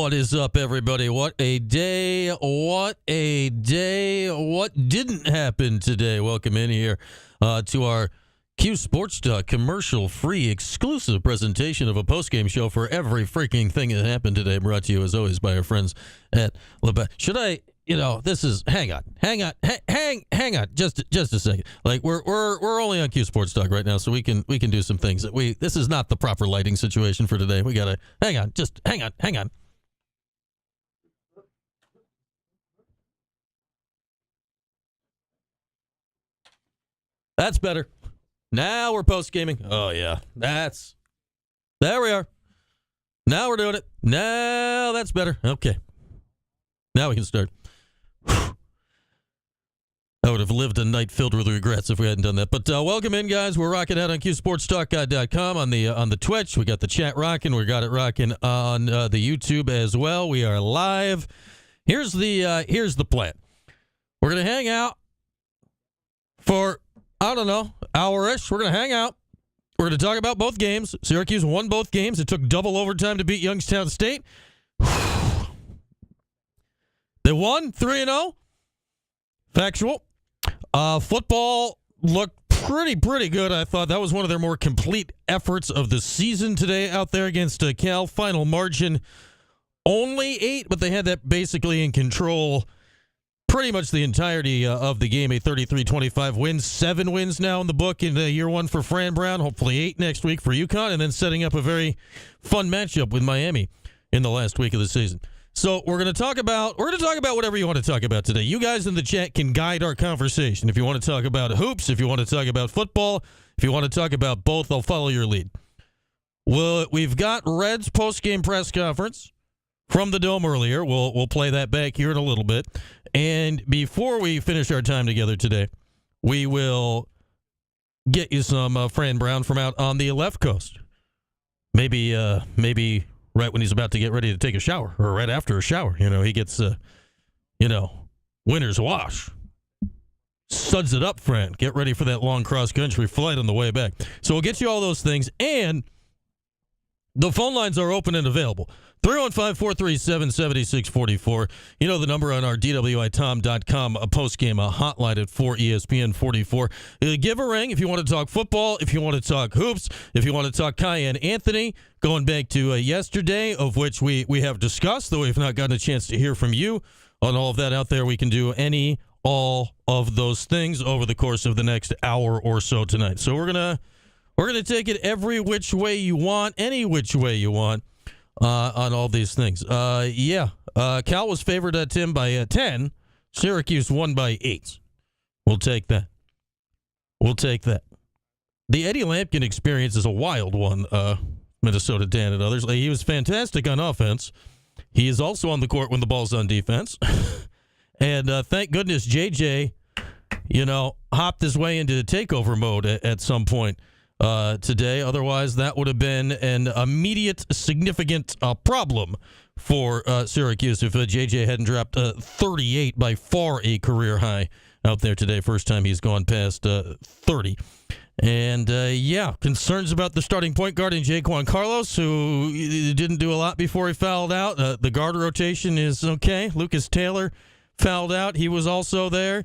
What is up, everybody? What a day. What a day. What didn't happen today? Welcome in here to our Cuse Sports Talk commercial-free exclusive presentation of a postgame show for every freaking thing that happened today, brought to you, as always, by our friends at LeBet. Should I, this is, hang on, just a second. Like, we're only on Cuse Sports Talk right now, so we can do some things. This is not the proper lighting situation for today. We gotta, hang on. That's better. Now we're post-gaming. Oh, yeah. There we are. Now we're doing it. Now that's better. Okay. Now we can start. I would have lived a night filled with regrets if we hadn't done that. But welcome in, guys. We're rocking out on CuseSportsTalk.com on the Twitch. We got the chat rocking. We got it rocking on the YouTube as well. We are live. Here's the plan. We're going to hang out for, I don't know, hour-ish. We're going to hang out. We're going to talk about both games. Syracuse won both games. It took double overtime to beat Youngstown State. They won 3-0. Factual. Football looked pretty good. I thought that was one of their more complete efforts of the season today out there against Cal. Final margin only 8, but they had that basically in control pretty much the entirety of the game. A 33-25 win. 7 wins now in the book in year 1 for Fran Brown. Hopefully 8 next week for UConn, and then setting up a very fun matchup with Miami in the last week of the season. So we're going to talk about whatever you want to talk about today. You guys in the chat can guide our conversation. If you want to talk about hoops, if you want to talk about football, if you want to talk about both, I'll follow your lead. Well, we've got Red's post-game press conference from the Dome earlier. We'll play that back here in a little bit. And before we finish our time together today, we will get you some Fran Brown from out on the left coast. Maybe right when he's about to get ready to take a shower, or right after a shower. He gets, winter's wash. Suds it up, Fran. Get ready for that long cross-country flight on the way back. So we'll get you all those things. And the phone lines are open and available. 315-437-7644. The number on our DWITom.com postgame hotline at 4ESPN44. Give a ring if you want to talk football, if you want to talk hoops, if you want to talk Cayenne Anthony, going back to yesterday, of which we have discussed, though we've not gotten a chance to hear from you on all of that out there. We can do all of those things over the course of the next hour or so tonight. So we're gonna take it every which way you want, any which way you want. On all these things. Cal was favored at Tim by 10. Syracuse won by 8. We'll take that. The Eddie Lampkin experience is a wild one, Minnesota Dan and others. He was fantastic on offense. He is also on the court when the ball's on defense. And thank goodness JJ, hopped his way into the takeover mode at some point today. Otherwise, that would have been an immediate, significant problem for Syracuse if JJ hadn't dropped 38, by far a career high out there today. First time he's gone past 30. And, concerns about the starting point guard in Jaquan Carlos, who didn't do a lot before he fouled out. The guard rotation is okay. Lucas Taylor fouled out. He was also there.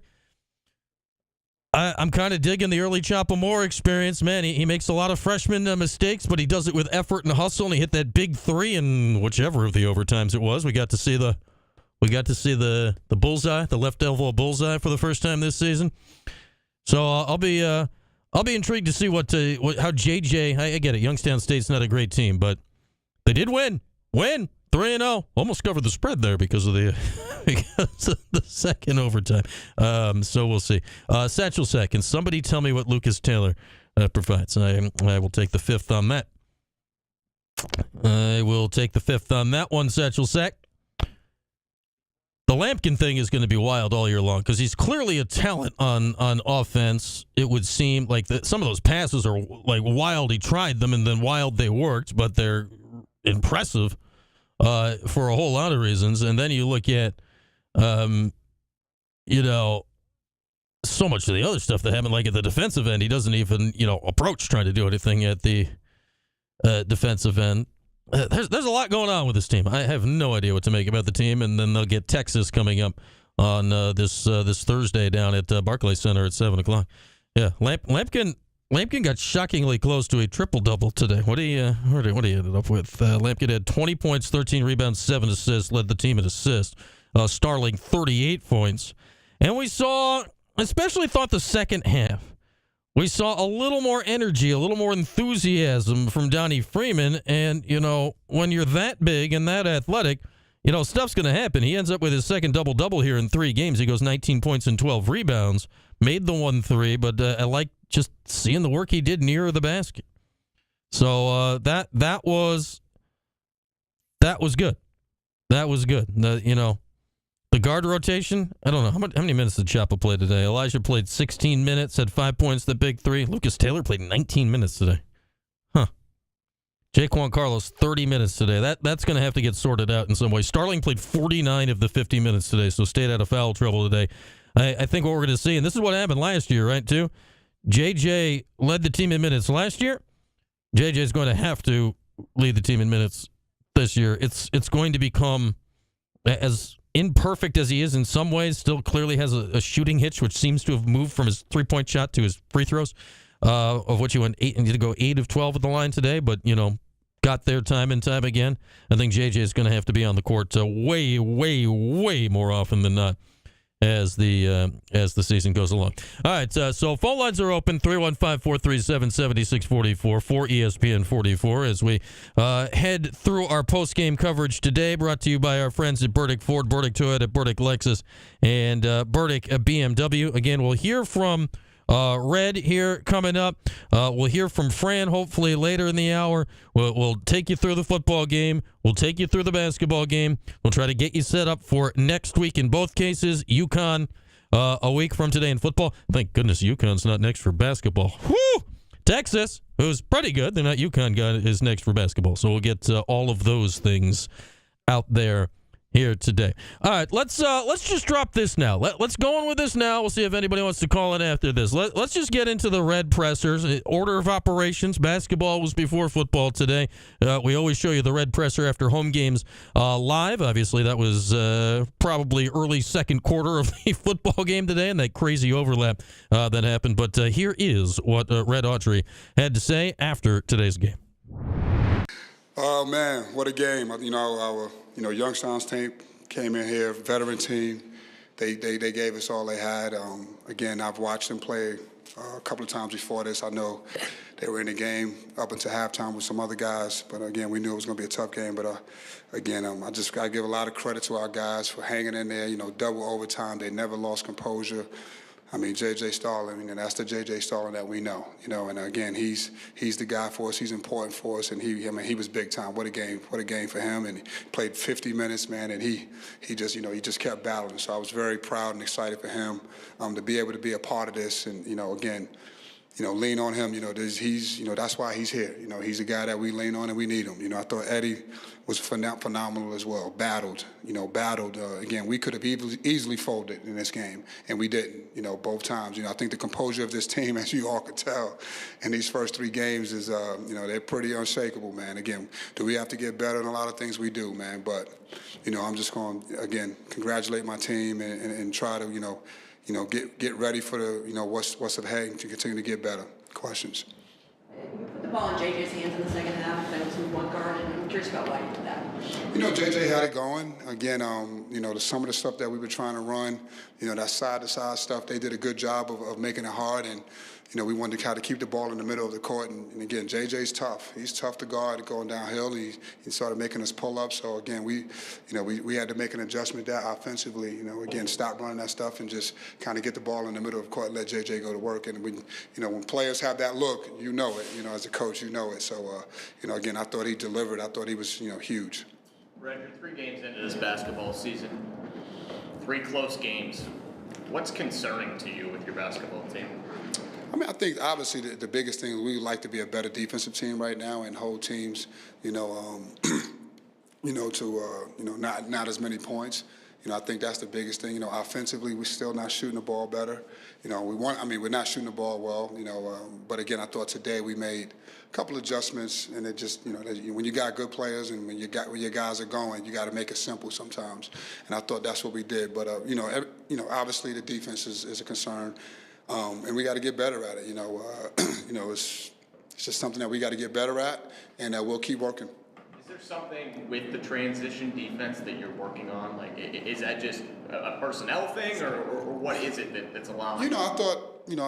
I'm kind of digging the early Chopper Moore experience, man. He makes a lot of freshman mistakes, but he does it with effort and hustle, and he hit that big 3 in whichever of the overtimes it was. We got to see the bullseye, the left elbow bullseye for the first time this season. So I'll be intrigued to see how JJ. I get it. Youngstown State's not a great team, but they did win 3-0. Almost covered the spread there because of the second overtime. So we'll see. Satchel Sack, can somebody tell me what Lucas Taylor provides? I will take the fifth on that. I will take the fifth on that one, Satchel Sack. The Lampkin thing is going to be wild all year long because he's clearly a talent on offense. It would seem like some of those passes are like wild. He tried them and then wild they worked, but they're impressive. For a whole lot of reasons. And then you look at, so much of the other stuff that happened, like at the defensive end. He doesn't even, approach trying to do anything at the defensive end. there's a lot going on with this team. I have no idea what to make about the team, and then they'll get Texas coming up on this Thursday down at Barclays Center at 7:00. Yeah, Lampkin got shockingly close to a triple-double today. What he ended up with? Lampkin had 20 points, 13 rebounds, 7 assists, led the team in assists. Starling 38 points. And we saw, especially thought the second half, we saw a little more energy, a little more enthusiasm from Donnie Freeman. And, when you're that big and that athletic, stuff's going to happen. He ends up with his second double-double here in 3 games. He goes 19 points and 12 rebounds, made the 1-3, but I like just seeing the work he did near the basket. So that was good. That was good. The guard rotation, I don't know. How many minutes did Chapa play today? Elijah played 16 minutes, had 5 points, the big 3. Lucas Taylor played 19 minutes today. Huh. Jaquan Carlos, 30 minutes today. That's going to have to get sorted out in some way. Starling played 49 of the 50 minutes today, so stayed out of foul trouble today. I think what we're going to see, and this is what happened last year, right, too? JJ led the team in minutes last year. JJ is going to have to lead the team in minutes this year. It's going to become, as imperfect as he is in some ways, still clearly has a shooting hitch, which seems to have moved from his three-point shot to his free throws, of which he went 8 and did go 8 of 12 at the line today, but, got there time and time again. I think JJ is going to have to be on the court way, way, way more often than not as the season goes along. All right, so phone lines are open, 315-437-7644 for ESPN 44 as we head through our post-game coverage today, brought to you by our friends at Burdick Ford, Burdick Toyota, Burdick Lexus, and Burdick BMW. Again, we'll hear from Red here coming up. We'll hear from Fran hopefully later in the hour. We'll take you through the football game. We'll take you through the basketball game. We'll try to get you set up for next week in both cases. UConn a week from today in football. Thank goodness UConn's not next for basketball. Woo! Texas, who's pretty good. They're not UConn guy, is next for basketball. So we'll get all of those things out there here today. All right, let's just drop this now. Let's go on with this now. We'll see if anybody wants to call in after this. Let's just get into the Red Pressers. Order of operations. Basketball was before football today. We always show you the Red Presser after home games live. Obviously, that was probably early second quarter of the football game today and that crazy overlap that happened. But here is what Red Autry had to say after today's game. Oh, man, what a game. Our Youngstown's team came in here, veteran team. They gave us all they had. Again, I've watched them play a couple of times before this. I know they were in the game up until halftime with some other guys. But, again, we knew it was going to be a tough game. But, again, I just got to give a lot of credit to our guys for hanging in there, double overtime. They never lost composure. I mean, J.J. Starling, and that's the J.J. Starling that we know, and again, he's the guy for us. He's important for us, and he was big time. What a game for him, and he played 50 minutes, man, and he just kept battling. So I was very proud and excited for him to be able to be a part of this, and again, lean on him. He's that's why he's here. He's a guy that we lean on and we need him. I thought Eddie was phenomenal as well. Battled. Again, we could have easily folded in this game, and we didn't. Both times. I think the composure of this team, as you all could tell, in these first 3 games is, they're pretty unshakable, man. Again, do we have to get better in a lot of things? We do, man. But, I'm just going to again congratulate my team and try to, get ready for the, what's ahead and to continue to get better. Questions? You put the ball in JJ's hands in the second half. That was with one guard, and I'm curious about why you did that. JJ had it going. Again, some of the stuff that we were trying to run, that side-to-side stuff, they did a good job of making it hard. And, we wanted to kind of keep the ball in the middle of the court. And again, JJ's tough. He's tough to guard going downhill. He started making us pull up. So, again, we had to make an adjustment there offensively. Again, stop running that stuff and just kind of get the ball in the middle of the court and let JJ go to work. And, when players have that look, it. As a coach, it. So, again, I thought he delivered. I thought he was, huge. Red, you're 3 games into this basketball season, 3 close games. What's concerning to you with your basketball team? I mean, I think obviously the biggest thing is we would like to be a better defensive team right now and hold teams, to not as many points. I think that's the biggest thing. Offensively, we're still not shooting the ball better. We're not shooting the ball well, but again, I thought today we made a couple adjustments, and it just, when you got good players and when your guys are going, you got to make it simple sometimes. And I thought that's what we did. But, obviously the defense is a concern, and we got to get better at it. It's just something that we got to get better at, and we'll keep working. Is there something with the transition defense that you're working on? Like, is that just a personnel thing, or what is it that's allowing? I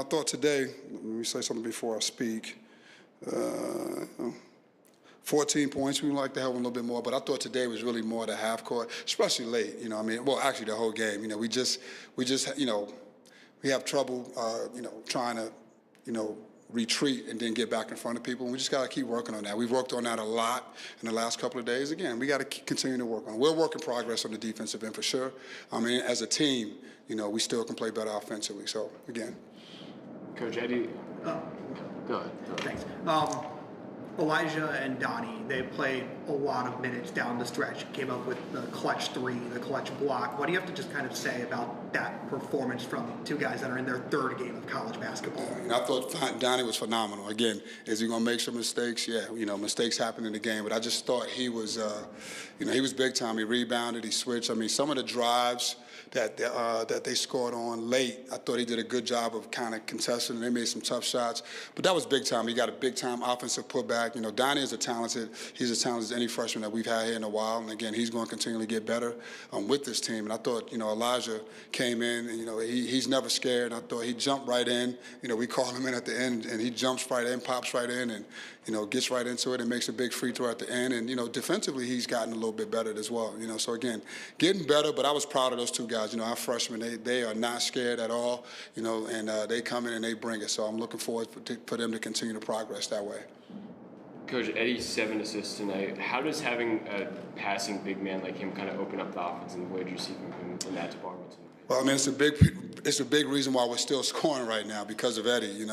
thought today. Let me say something before I speak. 14 points. We would like to have a little bit more, but I thought today was really more the half court, especially late. Actually the whole game. We have trouble, trying to, retreat and then get back in front of people. And we just got to keep working on that. We've worked on that a lot in the last couple of days. Again, we got to continue to work on it. We're working progress on the defensive end for sure. As a team, we still can play better offensively. So, again. Coach Eddie. Go ahead. Thanks. Elijah and Donnie, they played a lot of minutes down the stretch, came up with the clutch 3, the clutch block. What do you have to just kind of say about that performance from two guys that are in their third game of college basketball? I thought Donnie was phenomenal. Again, is he going to make some mistakes? Yeah, mistakes happen in the game, but I just thought he was, he was big time. He rebounded, he switched. Some of the drives that they scored on late, I thought he did a good job of kind of contesting. They made some tough shots, but that was big time. He got a big time offensive putback. Donnie is he's as talented as any freshman that we've had here in a while. And again, he's going to continually get better with this team. And I thought, Elijah came in, and he's never scared. I thought he jumped right in. We call him in at the end, and he jumps right in, pops right in, and gets right into it and makes a big free throw at the end. And defensively, he's gotten a little bit better as well. So again, getting better. But I was proud of those two guys. Our freshmen, they are not scared at all. And they come in and they bring it. So I'm looking forward for them to continue to progress that way. Coach, Eddie, 7 assists tonight. How does having a passing big man like him kind of open up the offense, and what did you see from him in that department? Well, it's a big reason why we're still scoring right now because of Eddie.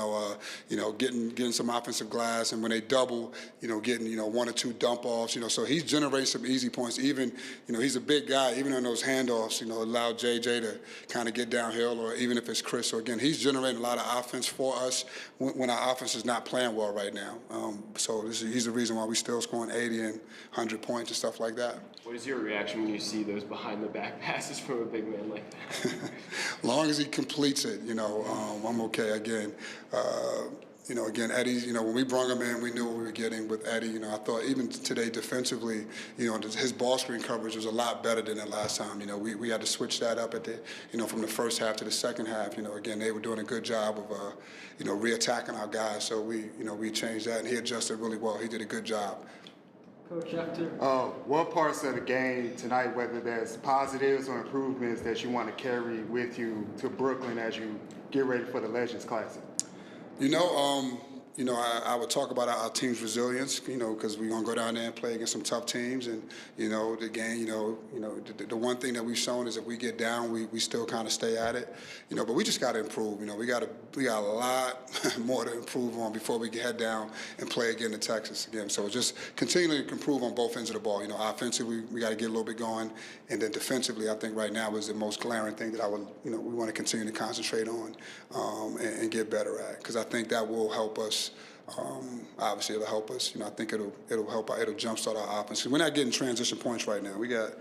Getting some offensive glass, and when they double, getting 1 or 2 dump offs. So he's generating some easy points. Even he's a big guy. Even on those handoffs, allow JJ to kind of get downhill, or even if it's Chris. So again, he's generating a lot of offense for us when our offense is not playing well right now. He's the reason why we're still scoring 80 and 100 points and stuff like that. What is your reaction when you see those behind-the-back passes from a big man like that? As long as he completes it, I'm okay. Again, Eddie, when we brought him in, we knew what we were getting with Eddie. I thought even today defensively, his ball screen coverage was a lot better than the last time. We had to switch that up at from the first half to the second half. Again, they were doing a good job of, re-attacking our guys. So we changed that, and he adjusted really well. He did a good job. Coach, after what parts of the game tonight, whether there's positives or improvements that you want to carry with you to Brooklyn as you get ready for the Legends Classic? I would talk about our team's resilience, because we're going to go down there and play against some tough teams. And, the game, the one thing that we've shown is if we get down, we still kind of stay at it. But we just got to improve. We got a lot more to improve on before we head down and play again in Texas again. So just continuing to improve on both ends of the ball. Offensively, we got to get a little bit going. And then defensively, I think right now is the most glaring thing that I would, we want to continue to concentrate on and get better at. Because I think that will help us. Obviously, it'll help us. I think it'll help. It'll jumpstart our offense. We're not getting transition points right now. We got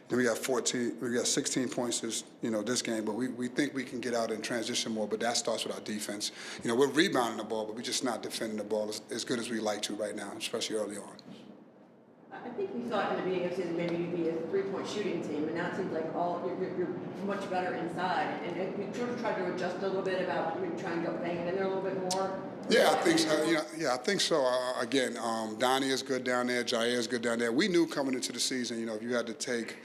16 points this game, but we think we can get out and transition more. But that starts with our defense. We're rebounding the ball, but we're just not defending the ball as good as we like to right now, especially early on. I think we thought in the beginning of the season maybe you'd be a 3-point shooting team, and now it seems like you're much better inside. And we sort of tried to adjust a little bit about trying to go bang it in there a little bit more. Yeah, I think so. I think so. Again, Donnie is good down there. Jair is good down there. We knew coming into the season, if you had to take,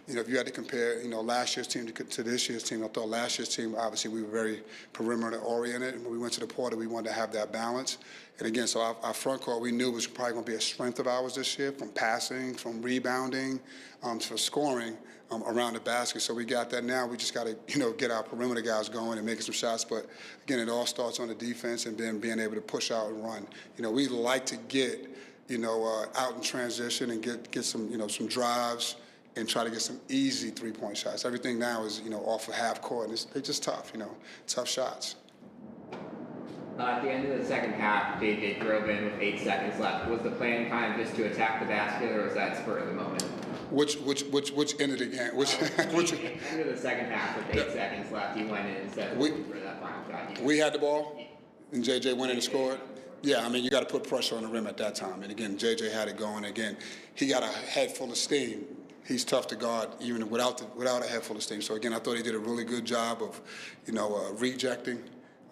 if you had to compare, last year's team to this year's team, I thought last year's team, obviously, we were very perimeter-oriented. And when we went to the quarter, we wanted to have that balance. And again, so our front court, we knew was probably going to be a strength of ours this year, from passing, from rebounding, to scoring around the basket. So we got that now. We just got to, get our perimeter guys going and making some shots. But again, it all starts on the defense and then being able to push out and run. We like to get, out in transition and get some, some drives, and try to get some easy three-point shots. Everything now is, off of half court, and they're just tough, tough shots. At the end of the second half, JJ drove in with 8 seconds left. Was the plan kind of just to attack the basket, or was that spur of the moment? Which end of the game? End of the second half with 8 seconds left, he went in and said for that final shot. We had the ball, and JJ went in and scored. Yeah, you got to put pressure on the rim at that time. And again, JJ had it going. Again, he got a head full of steam. He's tough to guard even without a head full of steam. So again, I thought he did a really good job of, rejecting.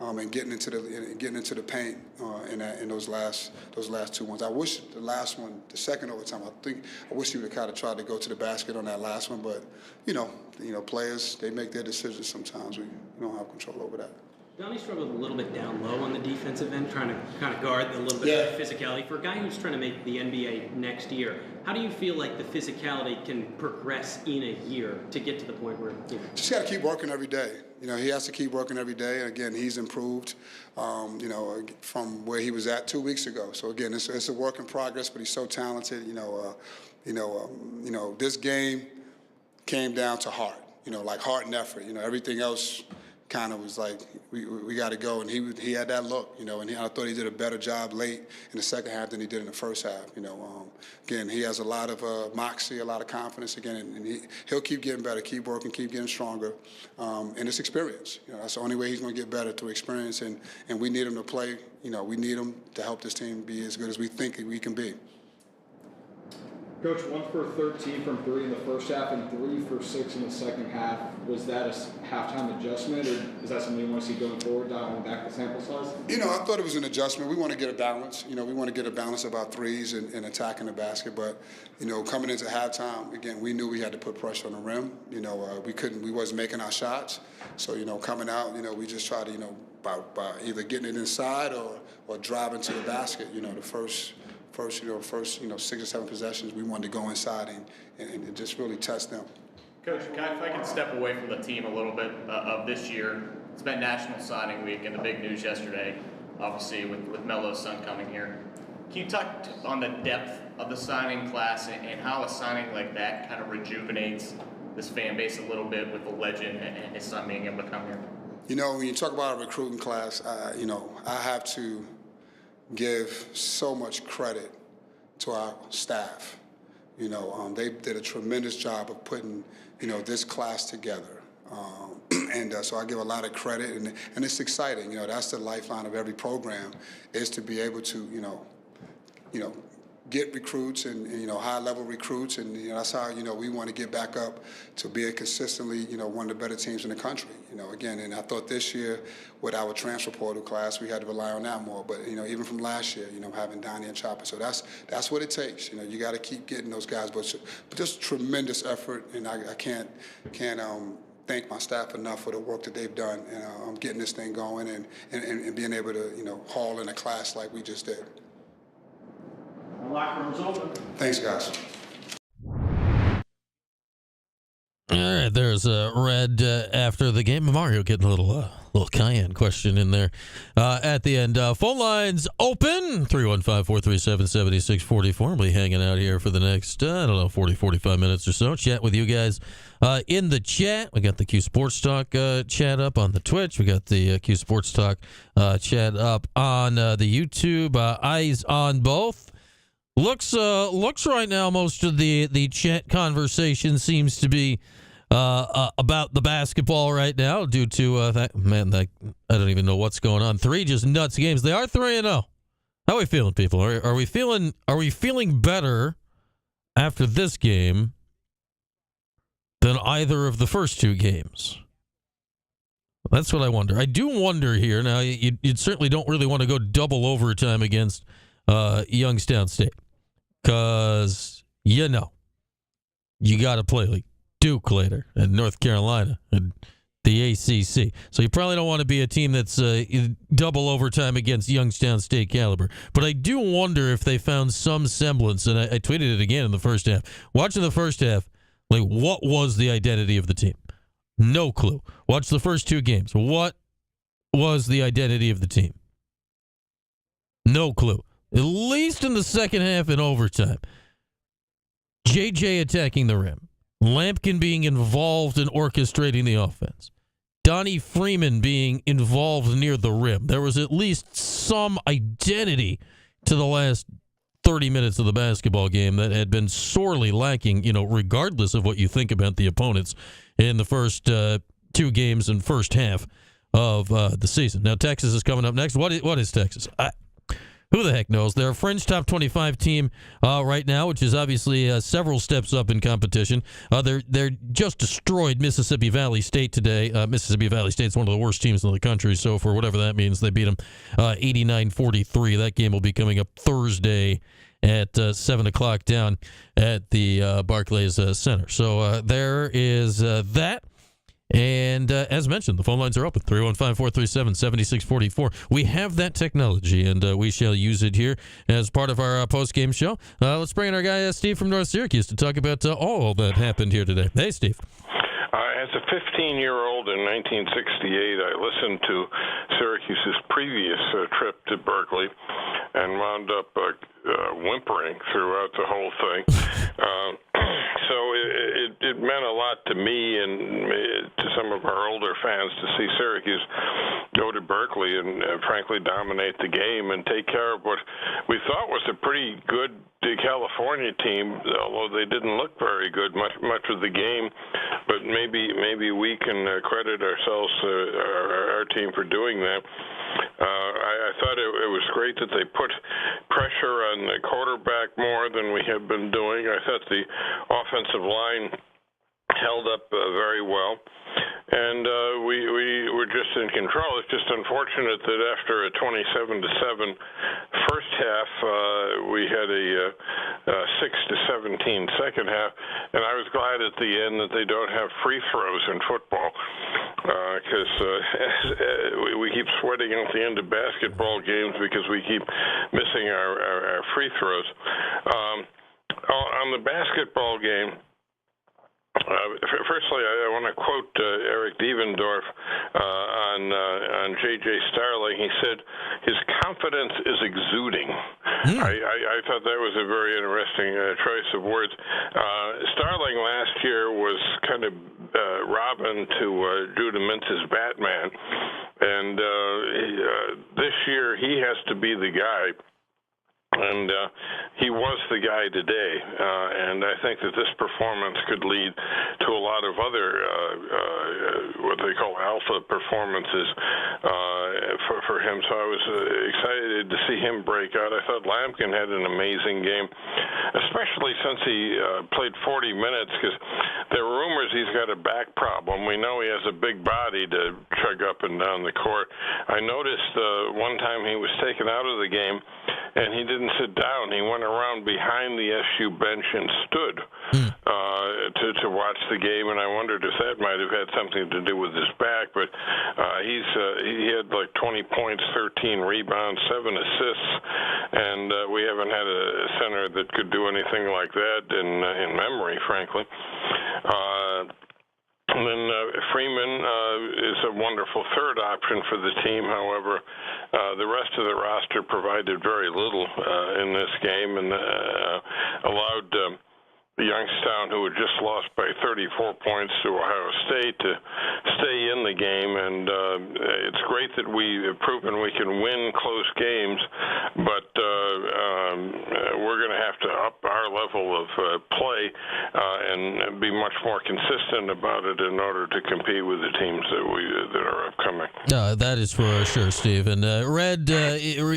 And getting into the paint in those last 2 ones. I wish the last one, the second overtime, I wish he would have kind of tried to go to the basket on that last one. But players, they make their decisions sometimes. We don't have control over that. Donnie struggled a little bit down low on the defensive end, trying to kind of guard a little bit of physicality. For a guy who's trying to make the NBA next year, how do you feel like the physicality can progress in a year to get to the point where, Just got to keep working every day. He has to keep working every day. And again, he's improved, from where he was at 2 weeks ago. So again, it's a work in progress, but he's so talented. This game came down to heart. Like heart and effort. Everything else kind of was like, we got to go. And he had that look, and I thought he did a better job late in the second half than he did in the first half. Again, he has a lot of moxie, a lot of confidence again, and he'll keep getting better, keep working, keep getting stronger. And it's experience. That's the only way he's going to get better, through experience. And we need him to play. We need him to help this team be as good as we think we can be. Coach, 1 for 13 from 3 in the first half and 3 for 6 in the second half. Was that a halftime adjustment, or is that something you want to see going forward, dialing back the sample size? I thought it was an adjustment. We want to get a balance. We want to get a balance of our threes and attacking the basket. But, coming into halftime, again, we knew we had to put pressure on the rim. We wasn't making our shots. So, coming out, we just try to, by either getting it inside or driving to the basket. The first 6 or 7 possessions, we wanted to go inside and just really test them. Coach, if I can step away from the team a little bit of this year. It's been National Signing Week, and the big news yesterday, obviously, with Melo's son coming here. Can you talk on the depth of the signing class and how a signing like that kind of rejuvenates this fan base a little bit with the legend and his son being able to come here? When you talk about a recruiting class, I have to give so much credit to our staff. They did a tremendous job of putting, this class together. And so I give a lot of credit, and it's exciting. That's the lifeline of every program, is to be able to, get recruits and high-level recruits, and that's how we want to get back up to being consistently one of the better teams in the country. Again, and I thought this year with our transfer portal class we had to rely on that more. But even from last year, having Donnie and Chopper, so that's what it takes. You got to keep getting those guys, but just tremendous effort, and I can't thank my staff enough for the work that they've done, and getting this thing going and being able to haul in a class like we just did. Locker room's open. Thanks, guys. All right, there's Red after the game. Mario getting a little cayenne question in there at the end. Phone lines open, 315-437-7644. We'll be hanging out here for the next, 45 minutes or so. Chat with you guys in the chat. We got the Cuse Sports Talk chat up on the Twitch. We got the Cuse Sports Talk chat up on the YouTube. Eyes on both. Looks right now, most of the chat conversation seems to be about the basketball right now due to I don't even know what's going on. 3 just nuts games. They are 3-0. How are we feeling, people? Are we feeling better after this game than either of the first 2 games? That's what I wonder. I do wonder here. Now, you certainly don't really want to go double overtime against Youngstown State, because you got to play like Duke later and North Carolina and the ACC. So you probably don't want to be a team that's double overtime against Youngstown State caliber. But I do wonder if they found some semblance, and I tweeted it again in the first half. Watching the first half, like, what was the identity of the team? No clue. Watch the first 2 games. What was the identity of the team? No clue. At least in the second half in overtime. JJ attacking the rim. Lampkin being involved in orchestrating the offense, Donnie Freeman being involved near the rim. There was at least some identity to the last 30 minutes of the basketball game that had been sorely lacking, regardless of what you think about the opponents in the first two games and first half of the season. Now, Texas is coming up next. What is Texas? Who the heck knows? They're a fringe top 25 team right now, which is obviously several steps up in competition. They're just destroyed Mississippi Valley State today. Mississippi Valley State's one of the worst teams in the country, so for whatever that means, they beat them 89-43. That game will be coming up Thursday at 7 o'clock down at the Barclays Center. So there is that. And as mentioned, the phone lines are open, 315-437-7644. We have that technology, and we shall use it here as part of our post-game show. Let's bring in our guy, Steve from North Syracuse, to talk about all that happened here today. Hey, Steve. As a 15-year-old in 1968, I listened to Syracuse's previous trip to Berkeley and wound up whimpering throughout the whole thing. So it meant a lot to me and to some of our older fans to see Syracuse go to Berkeley and frankly dominate the game and take care of what we thought was a pretty good California team, although they didn't look very good much of the game. But maybe we can credit ourselves, our team, for doing that. I thought it was great that they put pressure on the quarterback more than we have been doing. I thought the offensive line held up very well, and we were just in control. It's just unfortunate that after a 27-7 first half, we had a 6-17 second half, and I was glad at the end that they don't have free throws in football, because we keep sweating at the end of basketball games because we keep missing our free throws. On the basketball game, firstly, I want to quote Eric Devendorf on J.J. Starling. He said his confidence is exuding. I thought that was a very interesting choice of words. Starling last year was kind of Robin to Judah Mintz's Batman, and this year he has to be the guy. And he was the guy today, and I think that this performance could lead to a lot of other what they call alpha performances for him. So I was excited to see him break out. I thought Lampkin had an amazing game, especially since he played 40 minutes, because there were rumors he's got a back problem. We know he has a big body to chug up and down the court. I noticed one time he was taken out of the game, and he didn't sit down. He went around behind the SU bench and stood to watch the game, and I wondered if that might have had something to do with his back. But he had like 20 points, 13 rebounds, 7 assists, and we haven't had a center that could do anything like that in memory, frankly. And then Freeman is a wonderful third option for the team. However, the rest of the roster provided very little in this game and allowed Youngstown, who had just lost by 34 points to Ohio State, to stay in the game. And it's great that we've proven we can win close games, but we're going to have to up our level of play and be much more consistent about it in order to compete with the teams that are upcoming. That is for sure, Steve. And Red,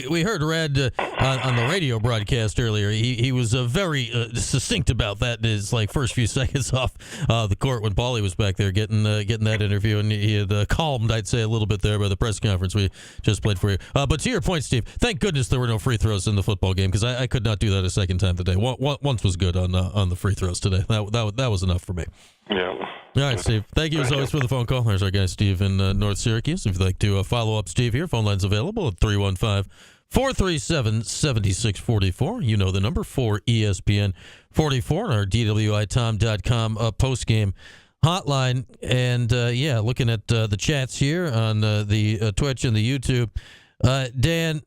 we heard Red on the radio broadcast earlier. He was very succinct about that in his first few seconds off the court when Paulie was back there getting that interview, and he had calmed, I'd say, a little bit there by the press conference we just played for you. But to your point, Steve, thank goodness there were no free throws in the football game, because I could not do that a second time today. Once was good on the free throws today. That was enough for me. Yeah. All right, Steve. Thank you as always for the phone call. There's our guy Steve in North Syracuse. If you'd like to follow up Steve here, phone line's available at 315-437-7644. You know the number, for ESPN 44 on our DWITom.com postgame hotline. And, looking at the chats here on the Twitch and the YouTube. Dan,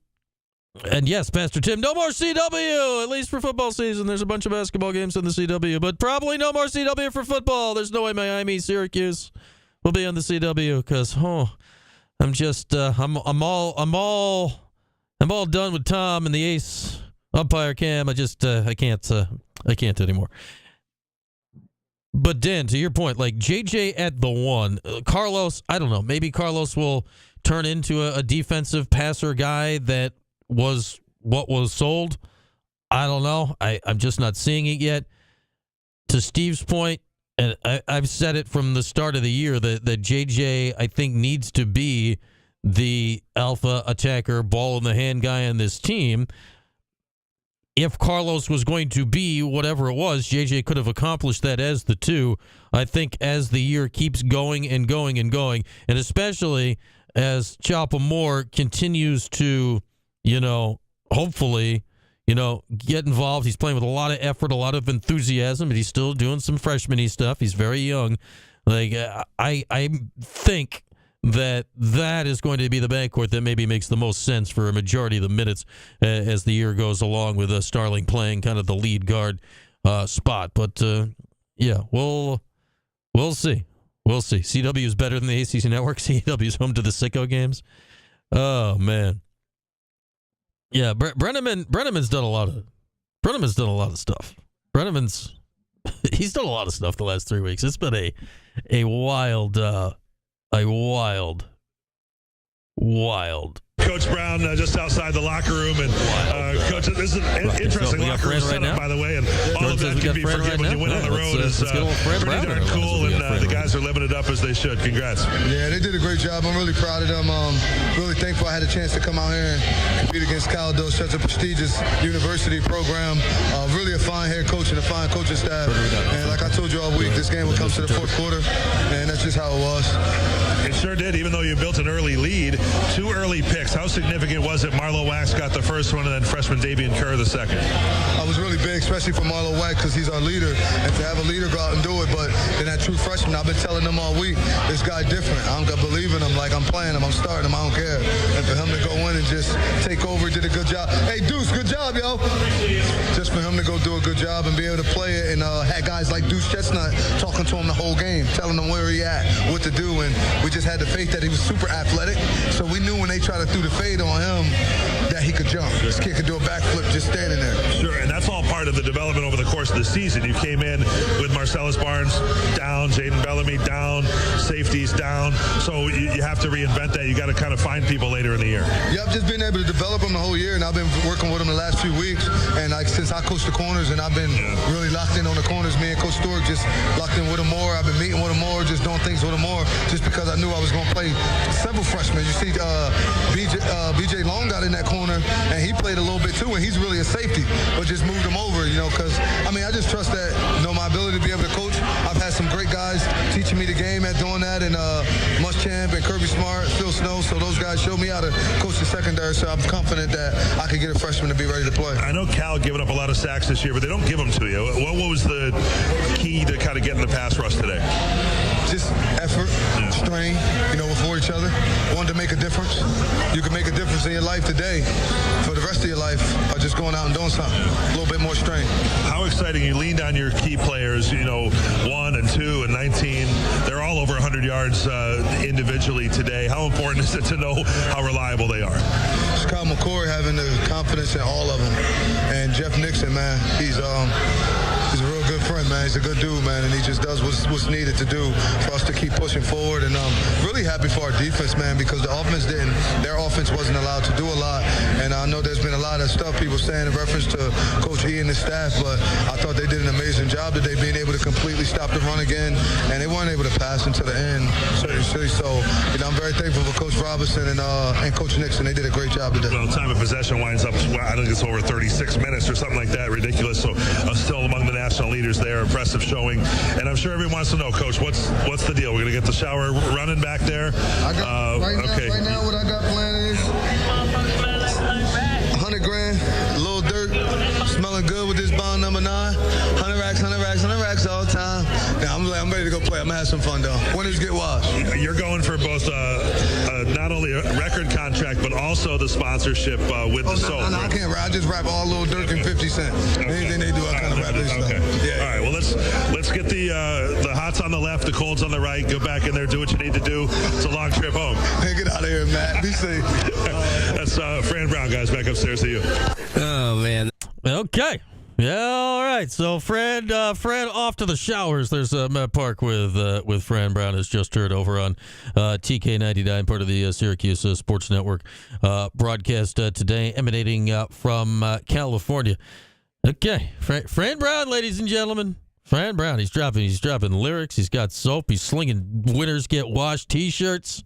And yes, Pastor Tim, no more CW, at least for football season. There's a bunch of basketball games in the CW, but probably no more CW for football. There's no way Miami, Syracuse will be on the CW because, I'm just, I'm all done with Tom and the ace umpire cam. I can't anymore. But Dan, to your point, like JJ at the 1, Carlos, I don't know, maybe Carlos will turn into a defensive passer guy that was what was sold. I don't know. I'm just not seeing it yet. To Steve's point, and I've said it from the start of the year, that JJ, I think, needs to be the alpha attacker, ball in the hand guy on this team. If Carlos was going to be whatever it was, JJ could have accomplished that as the 2. I think as the year keeps going and going and going, and especially as Chapel Moore continues to, hopefully, get involved. He's playing with a lot of effort, a lot of enthusiasm, but he's still doing some freshman-y stuff. He's very young. Like, I think that is going to be the backcourt that maybe makes the most sense for a majority of the minutes as the year goes along, with Starling playing kind of the lead guard spot. But, yeah, we'll see. We'll see. CW is better than the ACC Network. CW is home to the Sicko games. Oh, man. Yeah, Brenneman's done a lot of stuff. He's done a lot of stuff the last 3 weeks. It's been a wild Coach Brown just outside the locker room, and Coach, this is an interesting locker room setup, by the way, and all of that can be forgiven when you win on the road. It's pretty darn cool, and the guys are living it up as they should. Congrats. Yeah, they did a great job. I'm really proud of them. Really thankful I had a chance to come out here and compete against Caldo, such a prestigious university program. Really a fine head coach and a fine coaching staff. And like I told you all week, this game would come to the fourth quarter, and that's just how it was. It sure did, even though you built an early lead. 2 early picks. How significant was it? Marlo Wax got the first one, and then freshman Davian Kerr the second. I was really big, especially for Marlo Wax, because he's our leader, and to have a leader go out and do it. But in that true freshman, I've been telling them all week, this guy different. I don't believe in him. Like, I'm playing him, I'm starting him, I don't care. And for him to go in and just take over, did a good job. Hey, Deuce, good job, yo. Just for him to go do a good job and be able to play it, and had guys like Deuce Chestnut talking to him the whole game, telling him where he at, what to do, and we just had the faith that he was super athletic. So we knew when they tried to throw the fade on him that he could jump. This kid could do a backflip just standing there. Sure, and that's all part of the development over the course of the season. You came in with Marcellus Barnes down, Jaden Bellamy down, safeties down. So you have to reinvent that. You got to kind of find people later in the year. Yeah, I've just been able to develop them the whole year, and I've been working with them the last few weeks. And like since I coached the corners, and I've been really locked in on the corners. Me and Coach Stewart just locked in with them more. I've been meeting with them more, just doing things with them more, just because I knew I was going to play several freshmen. You see, BJ Long got in that corner, and he played a little bit too, and he's really a safety, but just moved him over, because, I just trust that, my ability to be able to coach. I've had some great guys teaching me the game at doing that, and Muschamp and Kirby Smart, Phil Snow, so those guys showed me how to coach the secondary, so I'm confident that I could get a freshman to be ready to play. I know Cal giving up a lot of sacks this year, but they don't give them to you. What was the key to kind of getting the pass rush today? Just effort, strain, for each other. Wanted to make a difference. You can make a difference in your life today for the rest of your life by just going out and doing something. A little bit more strain. How exciting. You leaned on your key players, 1 and 2 and 19. They're all over 100 yards individually today. How important is it to know how reliable they are? Scott McCord having the confidence in all of them. And Jeff Nixon, man, he's a real good friend, man. He's a good dude, man, and he just does what's needed to do for us to keep pushing forward. And really happy for our defense, man, because their offense wasn't allowed to do a lot. And I know there's been a lot of stuff people saying in reference to Coach E and his staff, but I thought they did an amazing job today, being able to completely stop the run again, and they weren't able to pass until the end. So I'm very thankful for Coach Robinson and Coach Nixon. They did a great job today. Well, time of possession winds up, I think it's over 36 minutes or something like that. Ridiculous. So still among the national leaders there. Impressive showing. And I'm sure everyone wants to know, Coach, what's the deal? We're going to get the shower running back there? Right now what I got planned is $100,000, a little dirt, smelling good with this bond number 9, 100 racks all the time. Now I'm play. I'm ready to go play. I'm going to have some fun, though. Winners get washed. You're going for both not only a record contract, but also the sponsorship with the soap. No, I can't rap. I just rap all Lil Durk and 50 Cent. Anything they do, I kind of rap this stuff. Yeah. All right, well, let's get the hots on the left, the colds on the right. Go back in there, do what you need to do. It's a long trip home. Hey, get out of here, Matt. Be safe. That's Fran Brown, guys. Back upstairs to you. Oh, man. Okay. Yeah, all right. So Fran off to the showers. There's Matt Park with Fran Brown, as just heard over on TK99, part of the Syracuse Sports Network broadcast today, emanating from California. Okay, Fran Brown, ladies and gentlemen. Fran Brown. He's dropping lyrics. He's got soap. He's slinging winners get washed T-shirts.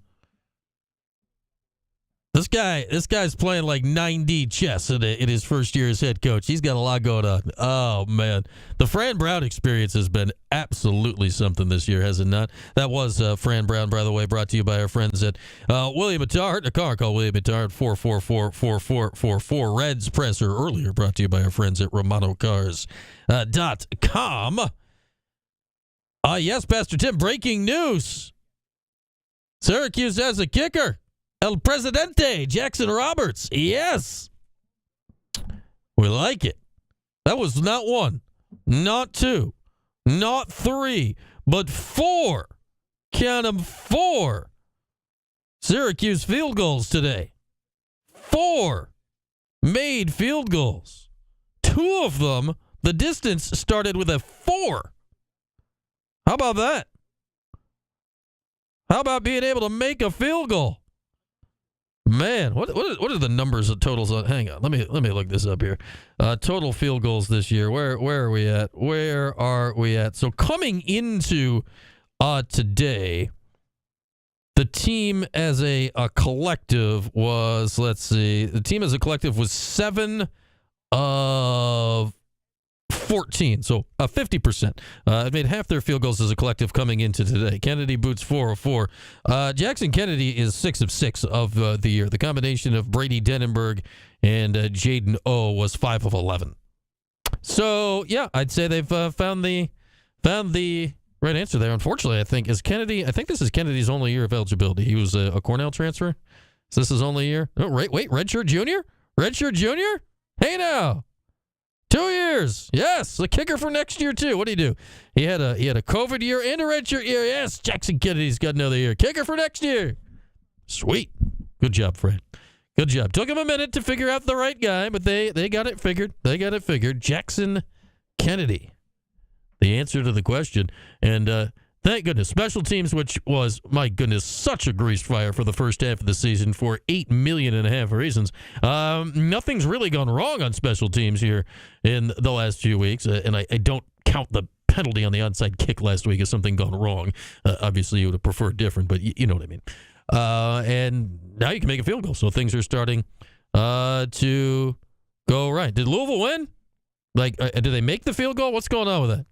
This guy's playing like 9D chess in his first year as head coach. He's got a lot going on. Oh, man. The Fran Brown experience has been absolutely something this year, has it not? That was Fran Brown, by the way, brought to you by our friends at William Attard, a car called William Attard, 444-4444. Reds presser earlier, brought to you by our friends at RomanoCars.com. Yes, Pastor Tim, breaking news. Syracuse has a kicker. El Presidente, Jackson Roberts. Yes. We like it. That was not one, not two, not three, but four. Count them, 4 Syracuse field goals today. 4 made field goals. 2 of them, the distance started with a 4. How about that? How about being able to make a field goal? Man, what are the numbers of totals on? Hang on, let me look this up here. Total field goals this year. Where are we at? Where are we at? So coming into today, the team as a collective was, let's see, the team as a collective was 7 of 14, so 50%. Made half their field goals as a collective coming into today. Kennedy boots 4 of 4. Jackson Kennedy is 6 of 6 of the year. The combination of Brady Denenberg and Jaden O was 5 of 11. So yeah, I'd say they've found the right answer there. Unfortunately, I think this is Kennedy's only year of eligibility. He was a Cornell transfer. Is this his only year? Oh, wait, redshirt junior? Hey now. 2 years. Yes, a kicker for next year too. What did he do? He had a COVID year and a redshirt year. Yes, Jackson Kennedy's got another year. Kicker for next year. Sweet. Good job, Fred. Good job. Took him a minute to figure out the right guy, but they got it figured. Jackson Kennedy. The answer to the question. And thank goodness. Special teams, which was, my goodness, such a grease fire for the first half of the season for 8.5 million reasons. Nothing's really gone wrong on special teams here in the last few weeks. And I don't count the penalty on the onside kick last week as something gone wrong. Obviously, you would have preferred different, but you know what I mean. And now you can make a field goal. So things are starting to go right. Did Louisville win? Did they make the field goal? What's going on with that?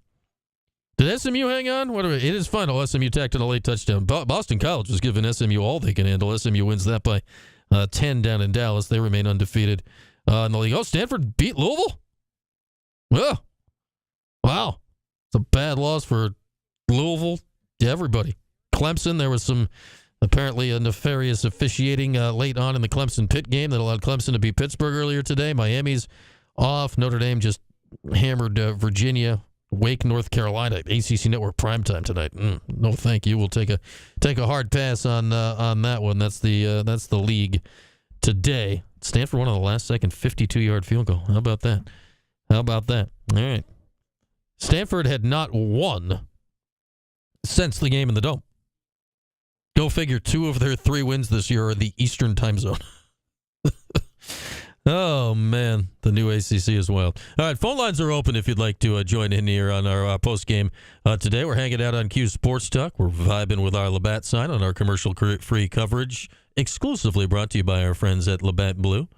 Did SMU hang on? It is final. SMU tacked on a late touchdown. Boston College was giving SMU all they can handle. SMU wins that by 10 down in Dallas. They remain undefeated in the league. Oh, Stanford beat Louisville? Oh, wow. It's a bad loss for Louisville. Yeah, everybody. Clemson, there was some apparently a nefarious officiating late on in the Clemson-Pitt game that allowed Clemson to beat Pittsburgh earlier today. Miami's off. Notre Dame just hammered Virginia. Wake, North Carolina, ACC Network primetime tonight. No, thank you. We'll take a hard pass on that one. That's the league today. Stanford won on the last second 52-yard field goal. How about that? All right. Stanford had not won since the game in the Dome. Go figure. 2 of their 3 wins this year are in the Eastern time zone. Oh, man. The new ACC is wild. All right, phone lines are open if you'd like to join in here on our postgame today. We're hanging out on Cuse Sports Talk. We're vibing with our Labatt sign on our commercial-free coverage, exclusively brought to you by our friends at Labatt Blue.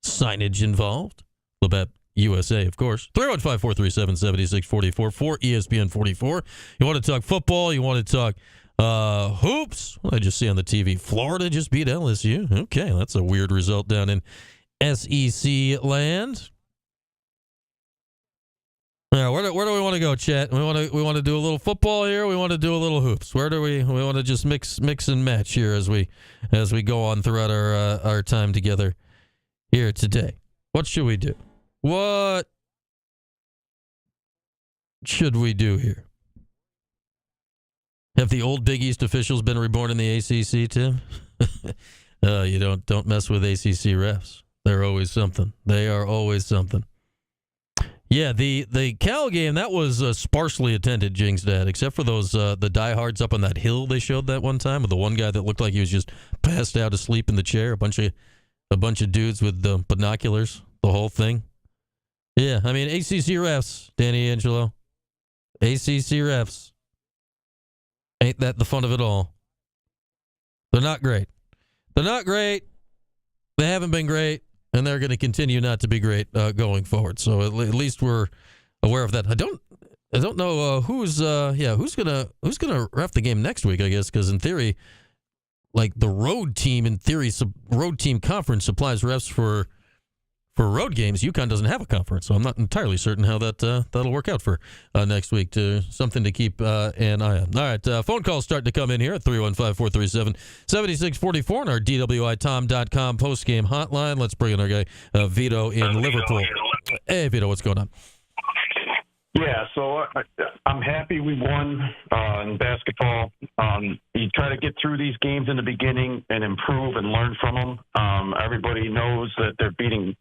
Signage involved. Labatt USA, of course. 315-437-7644 for ESPN 44. You want to talk football? You want to talk hoops? Well, I just see on the TV, Florida just beat LSU. Okay, that's a weird result down in SEC land. Yeah, where do we want to go, Chet? We want to do a little football here. We want to do a little hoops. Where do we want to just mix and match here as we go on throughout our time together here today? What should we do? What should we do here? Have the old Big East officials been reborn in the ACC, Tim? You don't mess with ACC refs. They're always something. They are always something. Yeah, the Cal game, that was sparsely attended, Jing's dad, except for those the diehards up on that hill they showed that one time with the one guy that looked like he was just passed out asleep in the chair. A bunch of dudes with binoculars, the whole thing. Yeah, I mean ACC refs, Danny Angelo. ACC refs. Ain't that the fun of it all? They're not great. They're not great. They haven't been great. And they're going to continue not to be great going forward. So at least we're aware of that. I don't know who's gonna ref the game next week. I guess because in theory, like the road team road team conference supplies refs for road games. UConn doesn't have a conference, so I'm not entirely certain how that'll work out for next week. Something to keep an eye on. All right, phone calls starting to come in here at 315-437-7644 on our DWITom.com postgame hotline. Let's bring in our guy Vito in Liverpool. Hey, Vito, what's going on? Yeah, so I'm happy we won in basketball. You try to get through these games in the beginning and improve and learn from them. Everybody knows that they're beating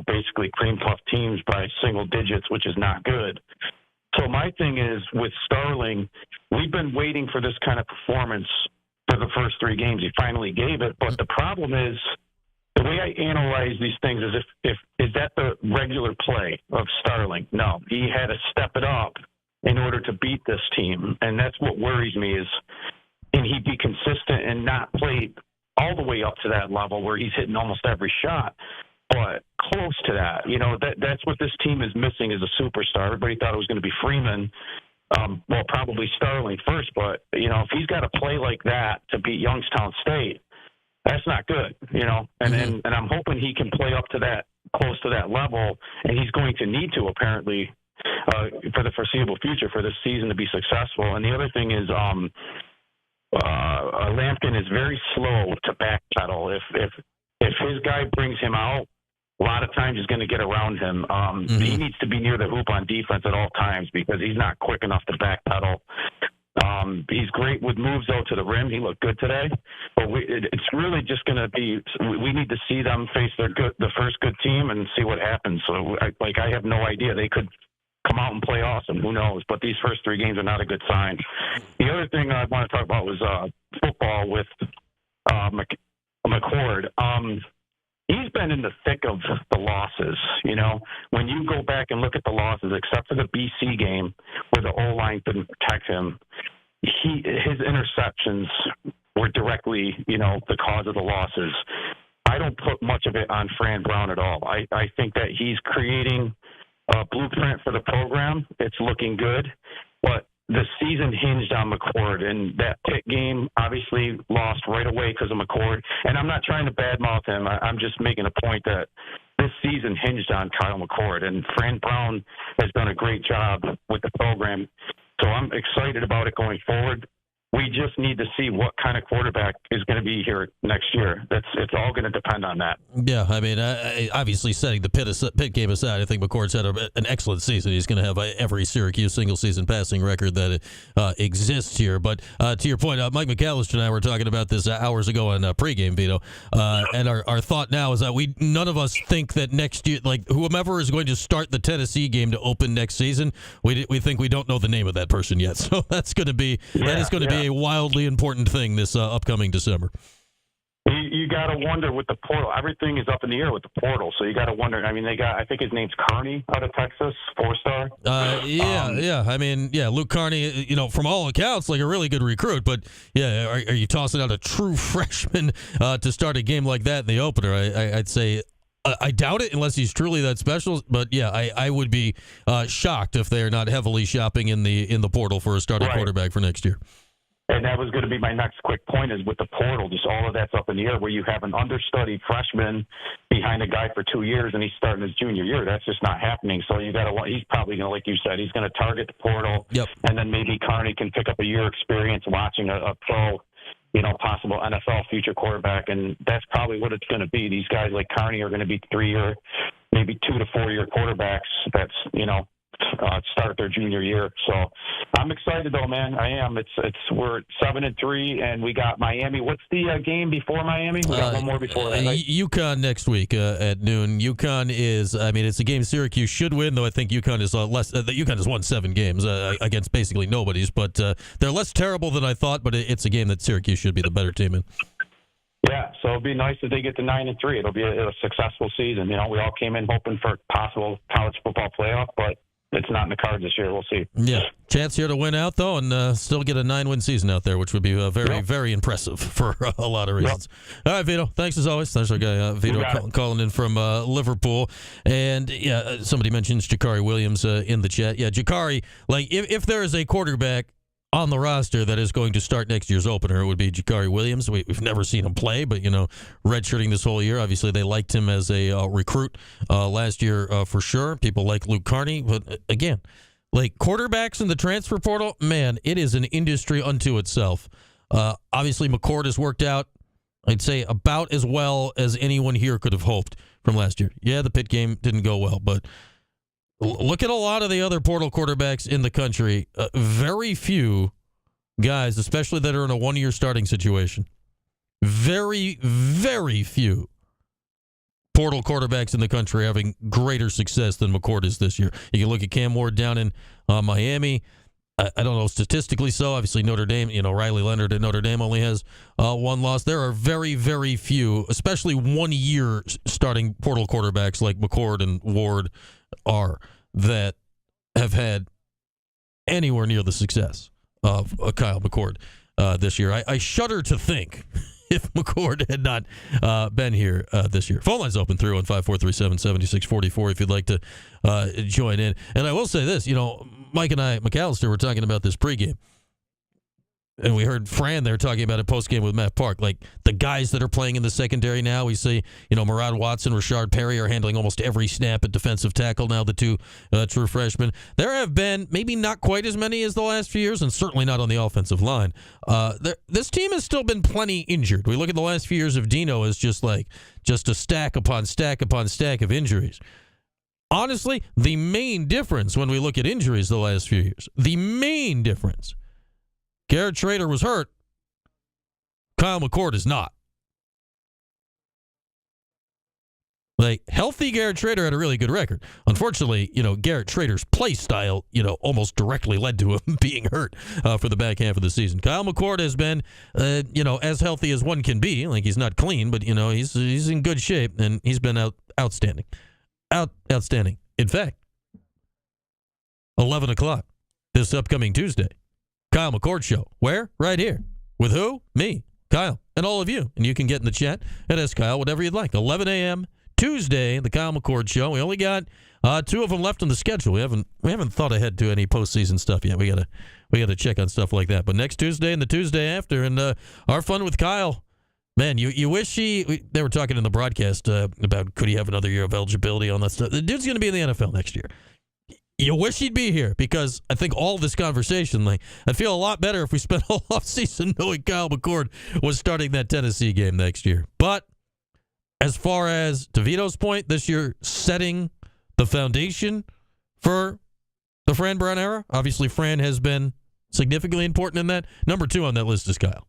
basically cream puff teams by single digits, which is not good. So my thing is with Starling, we've been waiting for this kind of performance for the first three games. He finally gave it, but the problem is the way I analyze these things is is that the regular play of Starling? No, he had to step it up in order to beat this team, and that's what worries me is can he be consistent and not play all the way up to that level where he's hitting almost every shot, but close to that. That's what this team is missing is a superstar. Everybody thought it was going to be Freeman. Well, probably Starling first, but, if he's got to play like that to beat Youngstown State, that's not good, and I'm hoping he can play up to that, close to that level, and he's going to need to apparently for the foreseeable future for this season to be successful. And the other thing is Lampkin is very slow to backpedal. If his guy brings him out, a lot of times he's going to get around him. He needs to be near the hoop on defense at all times because he's not quick enough to backpedal. He's great with moves, though, to the rim. He looked good today. But it's really just going to be we need to see them face the first good team and see what happens. So, I have no idea. They could come out and play awesome. Who knows? But these first three games are not a good sign. The other thing I want to talk about was football with McCord. He's been in the thick of the losses. When you go back and look at the losses, except for the BC game where the O-line couldn't protect him, his interceptions were directly, the cause of the losses. I don't put much of it on Fran Brown at all. I think that he's creating a blueprint for the program. It's looking good, but the season hinged on McCord, and that Pitt game obviously lost right away because of McCord. And I'm not trying to badmouth him. I'm just making a point that this season hinged on Kyle McCord, and Fran Brown has done a great job with the program. So I'm excited about it going forward. We just need to see what kind of quarterback is going to be here next year. It's all going to depend on that. Yeah, I mean, obviously setting the Pitt game aside, I think McCord's had an excellent season. He's going to have every Syracuse single-season passing record that exists here. But to your point, Mike McAllister and I were talking about this hours ago on pregame, Vito. And our thought now is that none of us think that next year, like whomever is going to start the Tennessee game to open next season, we think we don't know the name of that person yet. So that's going to be be a wildly important thing this upcoming December. You got to wonder with the portal. Everything is up in the air with the portal, so you got to wonder. I mean, I think his name's Carney out of Texas, 4-star. Yeah. I mean, Luke Carney, from all accounts, like a really good recruit. But, are you tossing out a true freshman to start a game like that in the opener? I'd say I doubt it unless he's truly that special. But, I would be shocked if they're not heavily shopping in the portal for a starting quarterback for next year. And that was going to be my next quick point is with the portal, just all of that's up in the air where you have an understudied freshman behind a guy for 2 years and he's starting his junior year. That's just not happening. So he's probably going to, like you said, he's going to target the portal. Yep. And then maybe Carney can pick up a year experience watching a pro, possible NFL future quarterback. And that's probably what it's going to be. These guys like Carney are going to be 3-year, maybe 2 to 4 year quarterbacks. That's, start their junior year. So I'm excited though, man. I am. We're 7-3 and we got Miami. What's the game before Miami? We got one more before that. Right? UConn next week at noon. UConn is, it's a game Syracuse should win, though I think UConn is UConn has won 7 games against basically nobody's, but they're less terrible than I thought, but it's a game that Syracuse should be the better team in. Yeah, so it'll be nice if they get to 9-3. It'll be a successful season. We all came in hoping for possible college football playoff, but it's not in the cards this year. We'll see. Yeah. Chance here to win out, though, and still get a 9-win season out there, which would be very, very impressive for a lot of reasons. Yep. All right, Vito. Thanks as always. Thanks our guy, Vito, calling in from Liverpool. And, somebody mentions Jakari Williams in the chat. Yeah, Jakari, if there is a quarterback on the roster that is going to start next year's opener, it would be Jakari Williams. We've never seen him play, but, redshirting this whole year. Obviously, they liked him as a recruit last year for sure. People like Luke Carney. But, again, quarterbacks in the transfer portal, man, it is an industry unto itself. Obviously, McCord has worked out, I'd say, about as well as anyone here could have hoped from last year. Yeah, the Pitt game didn't go well, but look at a lot of the other portal quarterbacks in the country. Very few guys, especially that are in a one-year starting situation. Very, very few portal quarterbacks in the country having greater success than McCord is this year. You can look at Cam Ward down in Miami. I don't know statistically so. Obviously, Notre Dame, Riley Leonard at Notre Dame only has one loss. There are very, very few, especially 1 year starting portal quarterbacks like McCord and Ward are, that have had anywhere near the success of Kyle McCord this year. I shudder to think if McCord had not been here this year. Phone line's open, 315-437-7644 if you'd like to join in. And I will say this, Mike and I, McAllister, were talking about this pregame. And we heard Fran there talking about it postgame with Matt Park. The guys that are playing in the secondary now, we see, Murad Watson, Rashard Perry are handling almost every snap at defensive tackle now, the two true freshmen. There have been maybe not quite as many as the last few years, and certainly not on the offensive line. This team has still been plenty injured. We look at the last few years of Dino as just a stack upon stack upon stack of injuries. Honestly, the main difference when we look at injuries the last few years, the main difference, Garrett Schrader was hurt. Kyle McCord is not. Healthy Garrett Schrader had a really good record. Unfortunately, Garrett Schrader's play style, almost directly led to him being hurt for the back half of the season. Kyle McCord has been, as healthy as one can be. He's not clean, but, he's in good shape, and he's been outstanding. Outstanding. In fact, 11 o'clock this upcoming Tuesday. Kyle McCord Show. Where? Right here. With who? Me, Kyle, and all of you. And you can get in the chat at SKyle, whatever you'd like. 11 a.m. Tuesday, the Kyle McCord Show. We only got 2 of them left on the schedule. We haven't thought ahead to any postseason stuff yet. We gotta check on stuff like that. But next Tuesday and the Tuesday after, and our fun with Kyle. Man, you wish they were talking in the broadcast about could he have another year of eligibility on that stuff. The dude's going to be in the NFL next year. You wish he'd be here, because I think all this conversation, I'd feel a lot better if we spent all offseason knowing Kyle McCord was starting that Tennessee game next year. But as far as, to Vito's point, this year setting the foundation for the Fran Brown era, obviously Fran has been significantly important in that. Number 2 on that list is Kyle.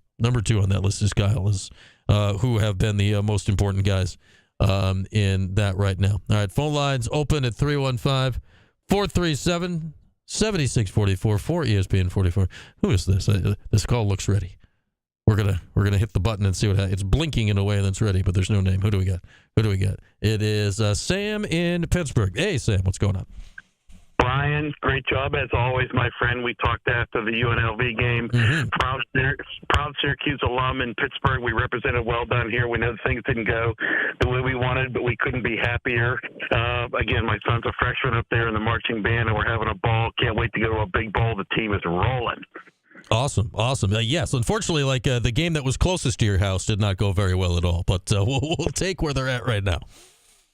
Is who have been the most important guys in that right now. All right, phone lines open at 315-437-7644 for ESPN 44. Who is this? This call looks ready. We're gonna hit the button and see what happens. It's blinking in a way that's ready, but there's no name. Who do we got? It is Sam in Pittsburgh. Hey, Sam, what's going on? Brian, great job as always, my friend. We talked after the UNLV game. Mm-hmm. Proud Syracuse alum in Pittsburgh. We represented well down here. We know things didn't go the way we wanted, but we couldn't be happier. Again, my son's a freshman up there in the marching band, and we're having a ball. Can't wait to go to a big bowl. The team is rolling. Awesome. Yes, unfortunately, the game that was closest to your house did not go very well at all, but we'll take where they're at right now.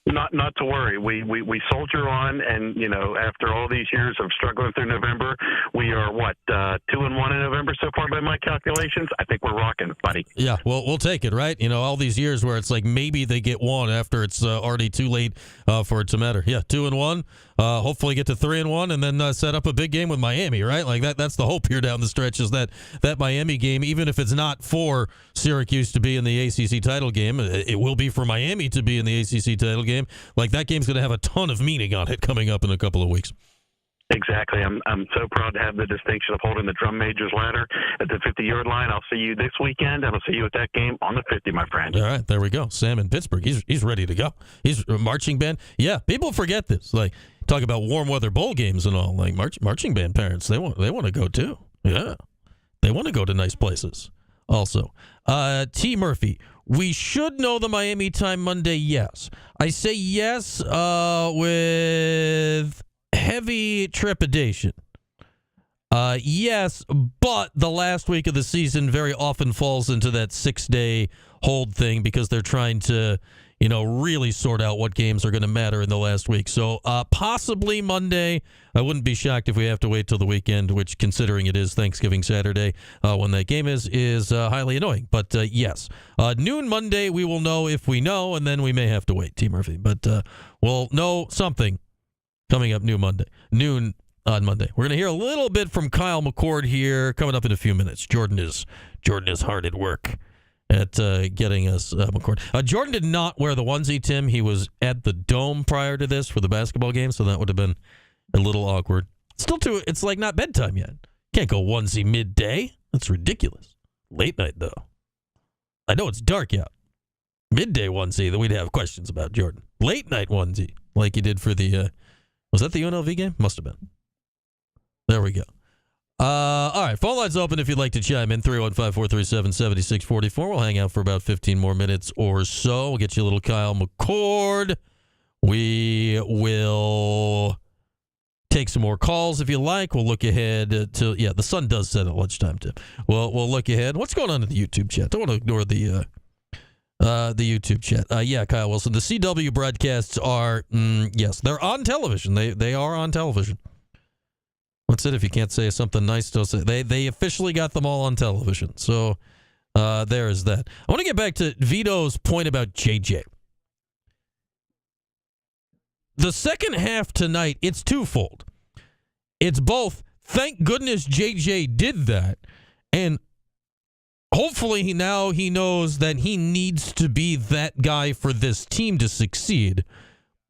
Not to worry. We soldier on, and after all these years of struggling through November, we are 2-1 in November so far by my calculations. I think we're rocking, buddy. Yeah, well, we'll take it, right? All these years where it's like maybe they get one after it's already too late for it to matter. Yeah, 2-1. Hopefully get to 3-1, and then set up a big game with Miami, right? Like that's the hope here down the stretch, is that Miami game, even if it's not for Syracuse to be in the ACC title game, it will be for Miami to be in the ACC title game. Like that game's going to have a ton of meaning on it coming up in a couple of weeks. Exactly. I'm so proud to have the distinction of holding the drum major's ladder at the 50-yard line. I'll see you this weekend, and I'll see you at that game on the 50, my friend. All right, there we go. Sam in Pittsburgh. He's ready to go. He's a marching band. Yeah, people forget this. Like, talk about warm weather bowl games and all. Like marching band parents, they want to go too. Yeah, they want to go to nice places. Also, T. Murphy, we should know the Miami time Monday. Yes, I say yes with heavy trepidation. Yes, but the last week of the season very often falls into that 6-day hold thing because they're trying to, really sort out what games are going to matter in the last week. So possibly Monday. I wouldn't be shocked if we have to wait till the weekend, which, considering it is Thanksgiving Saturday when that game is highly annoying. But yes, noon Monday we will know if we know, and then we may have to wait, T. Murphy. But we'll know something coming up noon on Monday. We're going to hear a little bit from Kyle McCord here coming up in a few minutes. Jordan is hard at work at getting us McCord. Jordan did not wear the onesie, Tim. He was at the Dome prior to this for the basketball game, so that would have been a little awkward. It's like not bedtime yet. Can't go onesie midday. That's ridiculous. Late night, though. I know it's dark out. Midday onesie, that we'd have questions about, Jordan. Late night onesie, like you did for the... was that the UNLV game? Must have been. There we go. All right, phone line's open if you'd like to chime in. 315-437-7644. We'll hang out for about 15 more minutes or so. We'll get you a little Kyle McCord. We will take some more calls if you like. We'll look ahead to... Yeah, the sun does set at lunchtime, Tim. We'll look ahead. What's going on in the YouTube chat? Don't want to ignore the YouTube chat. Yeah, Kyle Wilson. The CW broadcasts are, yes, they're on television. They are on television. What's it? If you can't say something nice, don't say. They officially got them all on television. So there is that. I want to get back to Vito's point about JJ. The second half tonight, it's twofold. It's both, thank goodness JJ did that, and hopefully now he knows that he needs to be that guy for this team to succeed.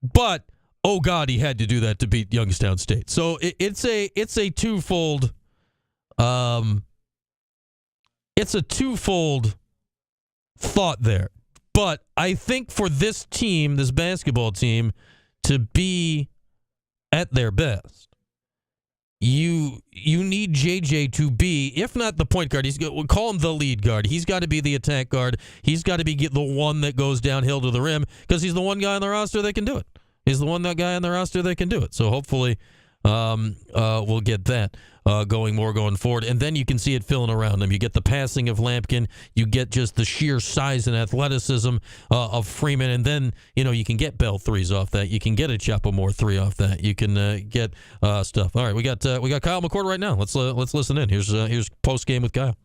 But oh God, he had to do that to beat Youngstown State. So it's a twofold. It's a twofold thought there. But I think for this team, this basketball team, to be at their best, you need JJ to be, if not the point guard, we'll call him the lead guard. He's got to be the attack guard. He's got to be the one that goes downhill to the rim because he's the one guy on the roster that can do it. He's the one guy on the roster that can do it. So hopefully we'll get that going forward. And then you can see it filling around him. You get the passing of Lampkin. You get just the sheer size and athleticism of Freeman. And then, you can get Bell threes off that. You can get a Chapelmore three off that. You can get stuff. All right, we got Kyle McCord right now. Let's listen in. Here's Postgame with Kyle.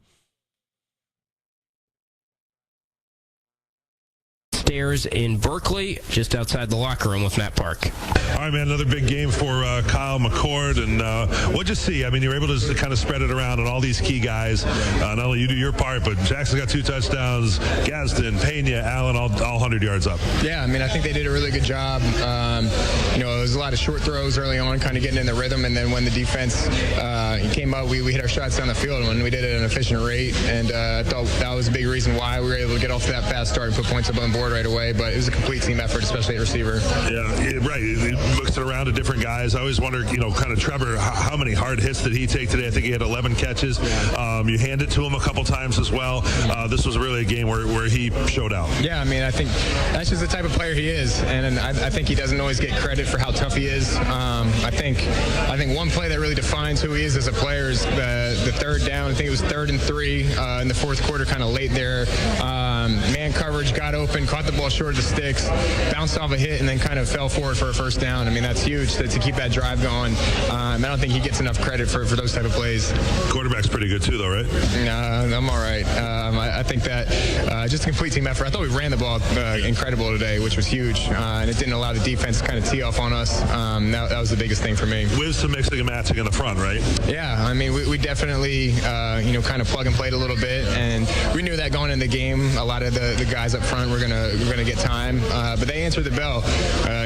Stairs in Berkeley, just outside the locker room with Matt Park. All right, man, another big game for Kyle McCord. And what'd you see? I mean, you were able to kind of spread it around on all these key guys. Not only you do your part, but Jackson got 2 touchdowns, Gadsden, Pena, Allen, all 100 yards up. Yeah, I mean, I think they did a really good job. It was a lot of short throws early on, kind of getting in the rhythm. And then when the defense came up, we hit our shots down the field and we did it at an efficient rate. And I thought that was a big reason why we were able to get off to that fast start and put points up on the board right away, but it was a complete team effort, especially at receiver. Yeah, right. Mixing around to different guys. I always wonder, kind of Trevor, how many hard hits did he take today? I think he had 11 catches. You hand it to him a couple times as well. This was really a game where he showed out. Yeah, I mean, I think that's just the type of player he is, and I think he doesn't always get credit for how tough he is. I think one play that really defines who he is as a player is the third down. I think it was 3rd and 3 in the fourth quarter, kind of late there. Man coverage, got open, caught the ball short of the sticks, bounced off a hit, and then kind of fell forward for a first down. I mean, that's huge to keep that drive going. I don't think he gets enough credit for those type of plays. Quarterback's pretty good too, though, right? I'm all right. I think that just a complete team effort. I thought we ran the ball incredible today, which was huge, and it didn't allow the defense to kind of tee off on us. That was the biggest thing for me. With some mixing and matching in the front, right? Yeah, I mean, we definitely, kind of plug and played a little bit, and we knew that going into the game, a lot of the guys up front were gonna get time, but they answered the bell.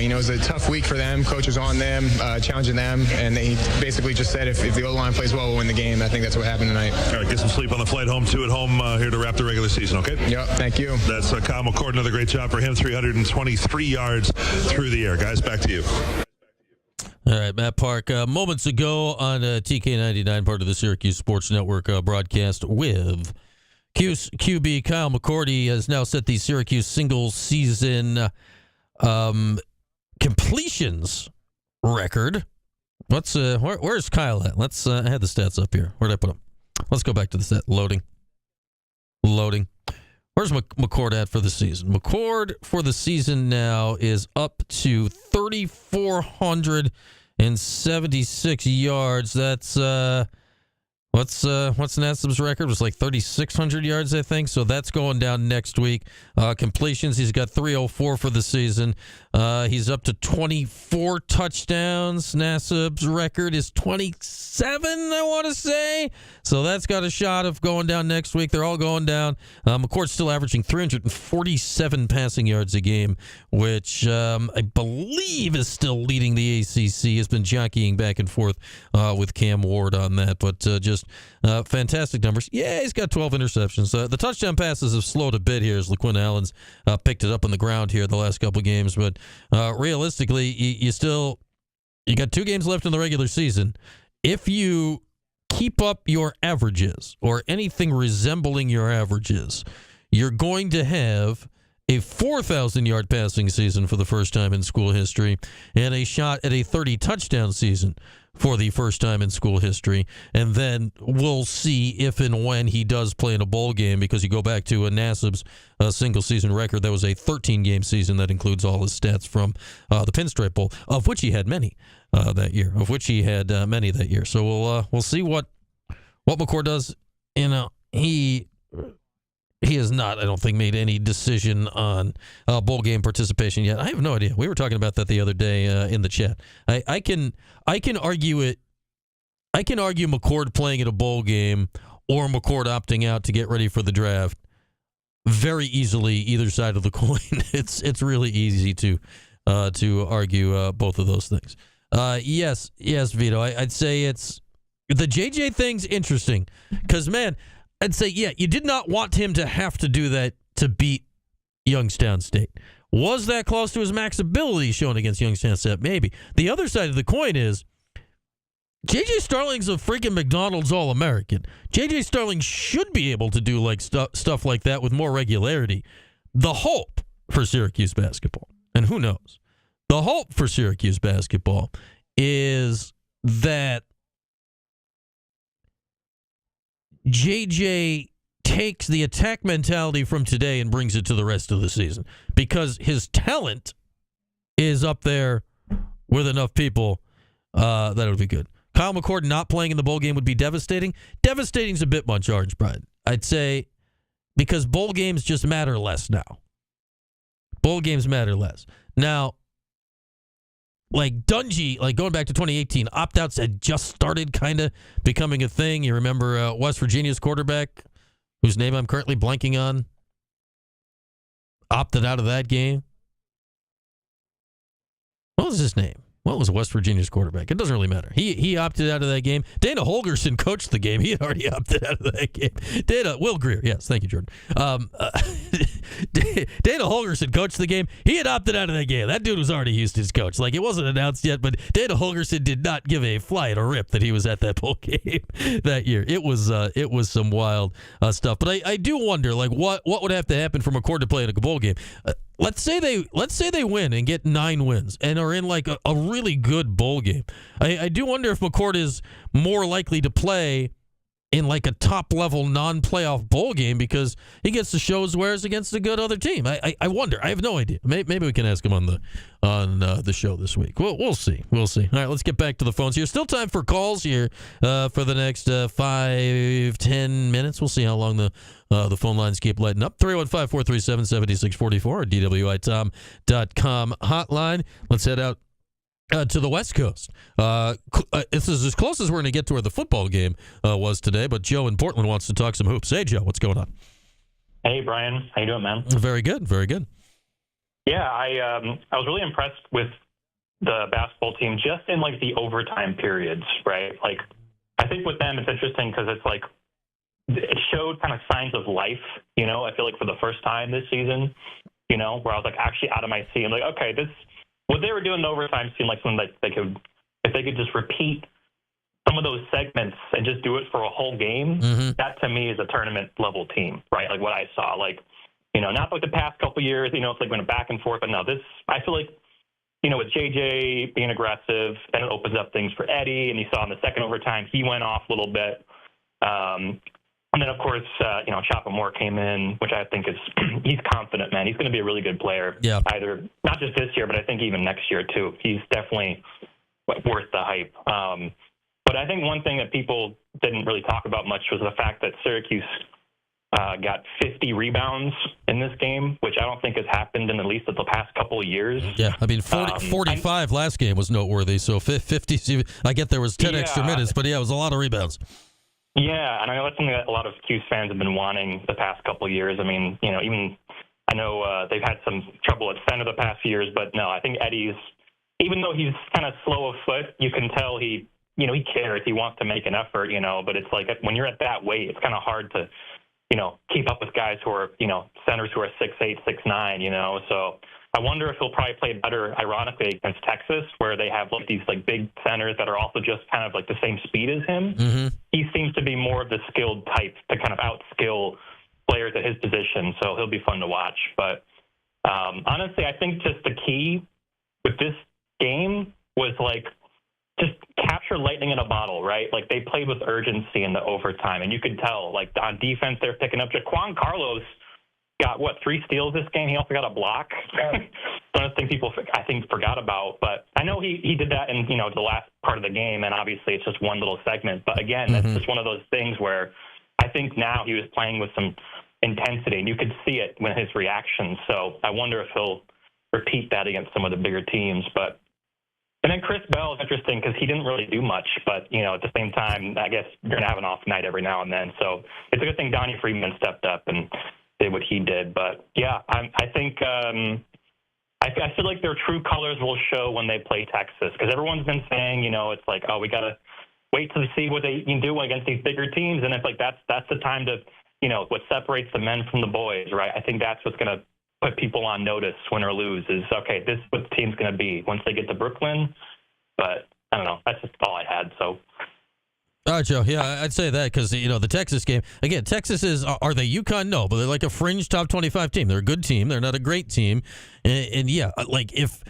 It was a tough week for them. Coach was on them, challenging them, and he basically just said if the O-line plays well, we'll win the game. I think that's what happened tonight. All right, get some sleep on the flight home, 2 at home here to wrap the regular season, okay? Yep, thank you. That's Kyle McCord. Another great job for him, 323 yards through the air. Guys, back to you. All right, Matt Park. Moments ago on TK99, part of the Syracuse Sports Network broadcast with Cuse QB Kyle McCord. He has now set the Syracuse single-season completions record. Where's Kyle at? Let's I had the stats up here. Where'd I put him? Let's go back to the set. Loading. Where's McCord at for the season? McCord for the season now is up to 3,476 yards. That's what's Nassib's record? It was like 3,600 yards, I think. So that's going down next week. Completions, he's got 304 for the season. He's up to 24 touchdowns. Nassib's record is 27, I want to say. So that's got a shot of going down next week. They're all going down. McCord's still averaging 347 passing yards a game, which I believe is still leading the ACC. Has been jockeying back and forth with Cam Ward on that, but just fantastic numbers. Yeah, he's got 12 interceptions. The touchdown passes have slowed a bit here as LaQuinn Allen's picked it up on the ground here the last couple games, but realistically, you got 2 games left in the regular season. If you keep up your averages or anything resembling your averages, you're going to have a 4,000-yard passing season for the first time in school history and a shot at a 30-touchdown season for the first time in school history. And then we'll see if and when he does play in a bowl game, because you go back to Nassib's single-season record. That was a 13-game season that includes all his stats from the Pinstripe Bowl, of which he had many that year. So we'll see what McCord does. He has not, I don't think, made any decision on bowl game participation yet. I have no idea. We were talking about that the other day in the chat. I can argue it. I can argue McCord playing at a bowl game or McCord opting out to get ready for the draft very easily, either side of the coin. It's really easy to argue both of those things. Yes, Vito. I'd say it's the JJ thing's interesting because, man, I'd say, yeah, you did not want him to have to do that to beat Youngstown State. Was that close to his max ability shown against Youngstown State? Maybe. The other side of the coin is J.J. Starling's a freaking McDonald's All-American. J.J. Starling should be able to do like stuff like that with more regularity. The hope for Syracuse basketball, and who knows, the hope for Syracuse basketball is that JJ takes the attack mentality from today and brings it to the rest of the season, because his talent is up there with enough people that it would be good. Kyle McCord not playing in the bowl game would be devastating. Devastating's a bit much, Orange Bride. I'd say, because bowl games just matter less now. Bowl games matter less. Now, like Dungy, like going back to 2018, opt-outs had just started kind of becoming a thing. You remember West Virginia's quarterback, whose name I'm currently blanking on, opted out of that game. What was his name? What was West Virginia's quarterback? It doesn't really matter. He opted out of that game. Dana Holgerson coached the game. He had already opted out of that game. Will Greer. Yes, thank you, Jordan. Dana Holgorsen coached the game. He had opted out of that game. That dude was already Houston's coach. Like, it wasn't announced yet, but Dana Holgorsen did not give a fly at a rip that he was at that bowl game that year. It was some wild stuff. But I do wonder, like, what would have to happen for McCord to play in a bowl game? Let's say they win and get 9 wins and are in like a really good bowl game. I do wonder if McCord is more likely to play in like a top-level non-playoff bowl game because he gets to show his wares against a good other team. I wonder. I have no idea. Maybe we can ask him on the show this week. We'll see. All right, let's get back to the phones here. Still time for calls here for the next 5-10 minutes. We'll see how long the phone lines keep lighting up. 315-437-7644 or DWITom.com hotline. Let's head out to the West Coast. This is as close as we're going to get to where the football game was today, but Joe in Portland wants to talk some hoops. Hey, Joe, what's going on? Hey, Brian. How you doing, man? Very good, very good. Yeah, I was really impressed with the basketball team just in, like, the overtime periods, right? Like, I think with them it's interesting because it's, like, it showed kind of signs of life, you know? I feel like for the first time this season, you know, where I was, like, actually out of my seat. I'm like, okay, what they were doing in overtime seemed like something that if they could just repeat some of those segments and just do it for a whole game, that to me is a tournament level team, right? Like what I saw, like, you know, not like the past couple years, you know, it's like went back and forth, but no, I feel like, you know, with JJ being aggressive, then it opens up things for Eddie, and you saw in the second overtime, he went off a little bit. And then, of course, you know, Chapa Moore came in, which I think he's confident, man. He's going to be a really good player. Yeah. Either, not just this year, but I think even next year, too. He's definitely worth the hype. But I think one thing that people didn't really talk about much was the fact that Syracuse got 50 rebounds in this game, which I don't think has happened in at least the past couple of years. Yeah, I mean, 45 last game was noteworthy, so 50, I get there was 10 extra minutes, but yeah, it was a lot of rebounds. Yeah, and I know that's something that a lot of Cuse fans have been wanting the past couple of years. I mean, you know, I know they've had some trouble at center the past few years, but no, I think Eddie's, even though he's kind of slow of foot, you can tell he cares. He wants to make an effort, you know, but it's like when you're at that weight, it's kind of hard to, you know, keep up with guys who are, you know, centers who are 6'8", 6'9", you know, so I wonder if he'll probably play better, ironically, against Texas, where they have like these like big centers that are also just kind of like the same speed as him. He seems to be more of the skilled type to kind of outskill players at his position, so he'll be fun to watch. But honestly, I think just the key with this game was like just capture lightning in a bottle, right? Like they played with urgency in the overtime, and you could tell like on defense they're picking up. Jaquan Carlos got 3 steals this game. He also got a block. One of the things people I think forgot about, but I know he did that in, you know, the last part of the game, and obviously it's just one little segment. But again, that's just one of those things where I think now he was playing with some intensity, and you could see it in his reactions. So I wonder if he'll repeat that against some of the bigger teams. And then Chris Bell is interesting because he didn't really do much, but, you know, at the same time, I guess you're going to have an off night every now and then. So it's a good thing Donnie Freeman stepped up and did what he did. But yeah, I think I feel like their true colors will show when they play Texas, because everyone's been saying, you know, it's like, oh, we got to wait to see what they can do against these bigger teams. And it's like that's the time to, you know, what separates the men from the boys, right? I think that's what's going to put people on notice, win or lose, is, okay, this is what the team's going to be once they get to Brooklyn. But I don't know. That's just all I had. So. All right, Joe. Yeah, I'd say that because, you know, the Texas game, again, Texas are they UConn? No, but they're like a fringe top 25 team. They're a good team. They're not a great team. And yeah, like if,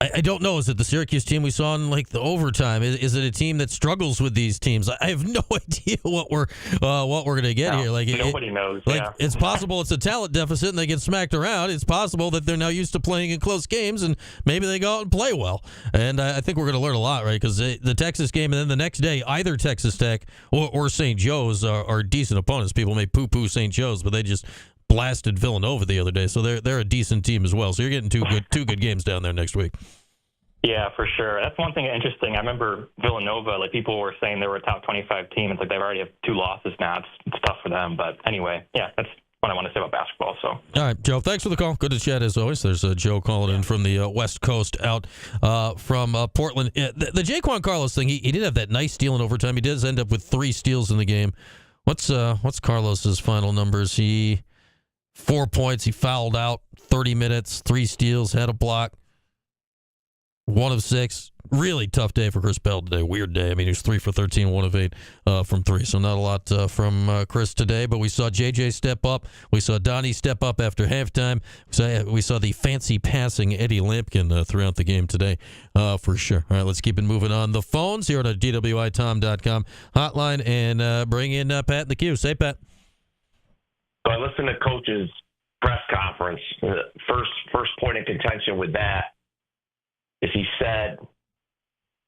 I don't know, is it the Syracuse team we saw in like the overtime? Is it a team that struggles with these teams? I have no idea what we're going to get here. Like nobody knows. Like yeah. It's possible it's a talent deficit and they get smacked around. It's possible that they're now used to playing in close games and maybe they go out and play well. And I think we're going to learn a lot, right? Because the Texas game and then the next day, either Texas Tech or St. Joe's are decent opponents. People may poo-poo St. Joe's, but they just blasted Villanova the other day, so they're a decent team as well. So you're getting two good games down there next week. Yeah, for sure. That's one thing interesting. I remember Villanova, like people were saying they were a top 25 team. It's like they already have 2 losses now. It's tough for them. But anyway, yeah, that's what I want to say about basketball. So. All right, Joe, thanks for the call. Good to chat as always. There's Joe calling in from the West Coast out from Portland. The Jaquan Carlos thing, he did have that nice steal in overtime. He does end up with 3 steals in the game. What's Carlos's final numbers? He 4 points. He fouled out 30 minutes, 3 steals, had a block. 1 of 6. Really tough day for Chris Bell today. Weird day. I mean, he was 3 for 13, 1 of 8 from 3. So not a lot from Chris today. But we saw JJ step up. We saw Donnie step up after halftime. We saw the fancy passing Eddie Lampkin throughout the game today for sure. All right, let's keep it moving on the phones here on the DWITom.com hotline and bring in Pat in the queue. Say, Pat. So I listened to Coach's press conference. First point of contention with that is he said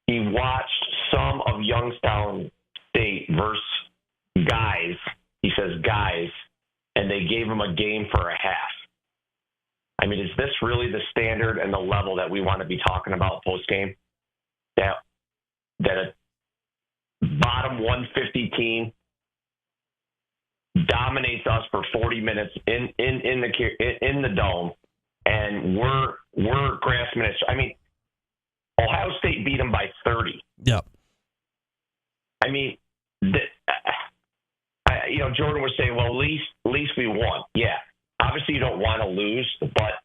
he watched some of Youngstown State versus guys. He says guys, and they gave him a game for a half. I mean, is this really the standard and the level that we want to be talking about post-game? That a bottom 150 team dominates us for 40 minutes in the dome, and we're grasping it. I mean, Ohio State beat them by 30. Yep. I mean, Jordan was saying, well, at least we won. Yeah. Obviously, you don't want to lose, but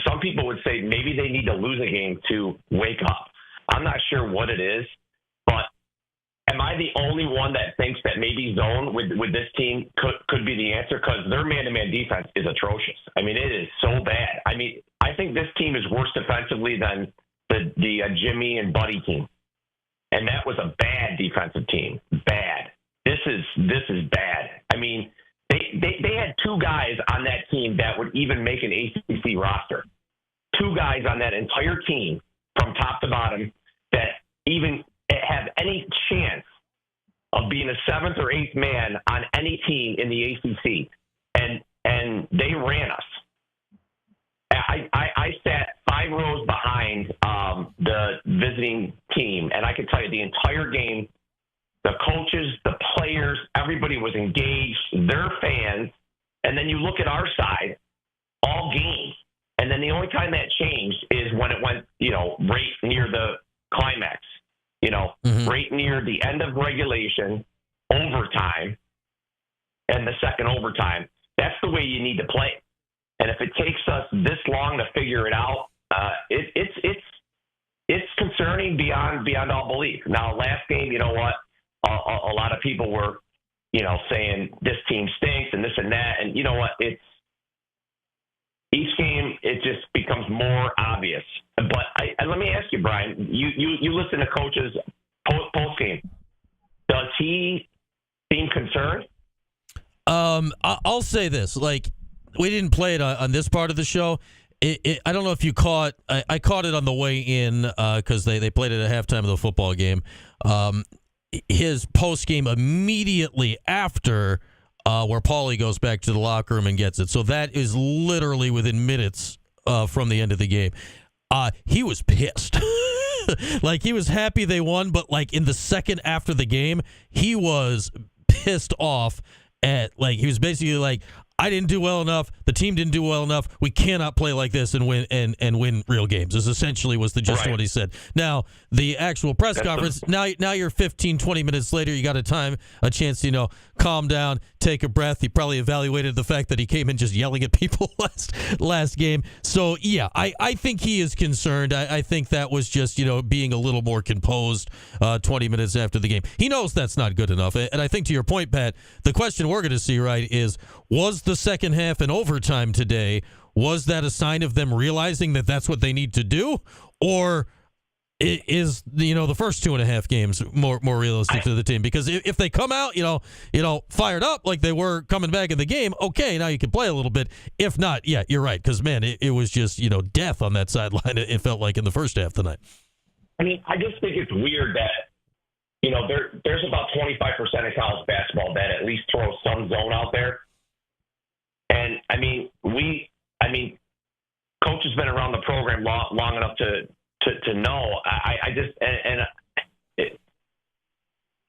some people would say maybe they need to lose a game to wake up. I'm not sure what it is, but am I the only one that thinks that maybe zone with this team could be the answer? Because their man-to-man defense is atrocious. I mean, it is so bad. I mean, I think this team is worse defensively than the Jimmy and Buddy team, and that was a bad defensive team. Bad. This is bad. I mean, they had 2 guys on that team that would even make an ACC roster. 2 guys on that entire team from top to bottom that even have any chance of being a 7th or 8th man on any team in the ACC, and they ran us. I sat 5 rows behind the visiting team, and I can tell you the entire game, the coaches, the players, everybody was engaged, their fans, and then you look at our side, all game, and then the only time that changed is when it went, right near the climax. Right near the end of regulation, overtime, and the second overtime. That's the way you need to play. And if it takes us this long to figure it out, it's concerning beyond all belief. Now, last game, you know what? A lot of people were, saying this team stinks and this and that. And you know what? Each game, it just becomes more obvious. But let me ask you, Brian, you listen to Coach's post game. Does he seem concerned? I'll say this. Like, we didn't play it on this part of the show. I don't know if you caught. I caught it on the way in because they played it at halftime of the football game. His post game immediately after where Paulie goes back to the locker room and gets it. So that is literally within minutes from the end of the game. He was pissed. Like, he was happy they won, but like in the second after the game, he was pissed off at, like, he was basically like, I didn't do well enough. The team didn't do well enough. We cannot play like this and win and win real games. This essentially was the gist of what he said. Now, the actual press conference, now you're 15, 20 minutes later, you got a chance to, calm down, take a breath. He probably evaluated the fact that he came in just yelling at people last game. So, yeah, I think he is concerned. I think that was just, being a little more composed 20 minutes after the game. He knows that's not good enough. And I think to your point, Pat, the question we're going to see, right, is was the second half and overtime today, was that a sign of them realizing that that's what they need to do? Or is the first 2.5 games more realistic to the team? Because if they come out, fired up like they were coming back in the game, okay, now you can play a little bit. If not, yeah, you're right. Because, man, it was just, death on that sideline, it felt like in the first half tonight. I mean, I just think it's weird that, there's about 25% of college basketball that at least throws some zone out there. And, Coach has been around the program long enough to know.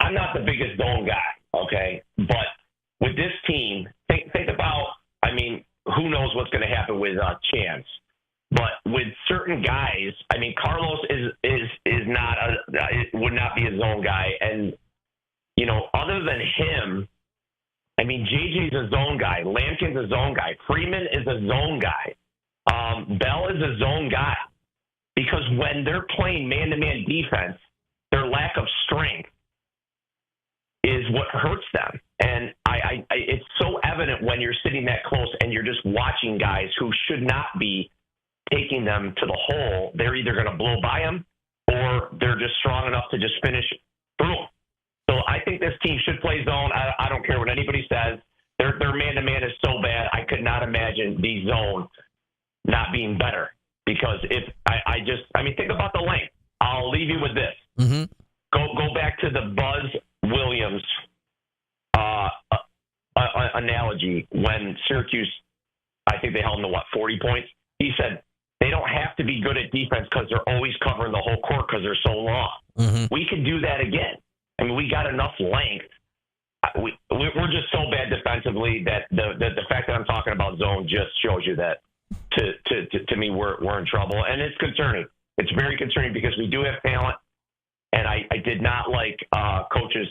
I'm not the biggest zone guy, okay? But with this team, think about, who knows what's going to happen with Chance. But with certain guys, Carlos is not would not be a zone guy. And, other than him, I mean, JJ's a zone guy. Lampkin's a zone guy. Freeman is a zone guy. Bell is a zone guy. Because when they're playing man-to-man defense, their lack of strength is what hurts them. And it's so evident when you're sitting that close and you're just watching guys who should not be taking them to the hole. They're either going to blow by them or they're just strong enough to just finish through them. So I think this team should play zone. I don't care what anybody says. Their man-to-man is so bad, I could not imagine the zone not being better. Because think about the length. I'll leave you with this. Mm-hmm. Go back to the Buzz Williams analogy when Syracuse, I think they held them to 40 points. He said they don't have to be good at defense because they're always covering the whole court because they're so long. Mm-hmm. We can do that again. I mean, we got enough length. We're just so bad defensively that the fact that I'm talking about zone just shows you that to me we're in trouble, and it's concerning. It's very concerning because we do have talent, and I did not like coaches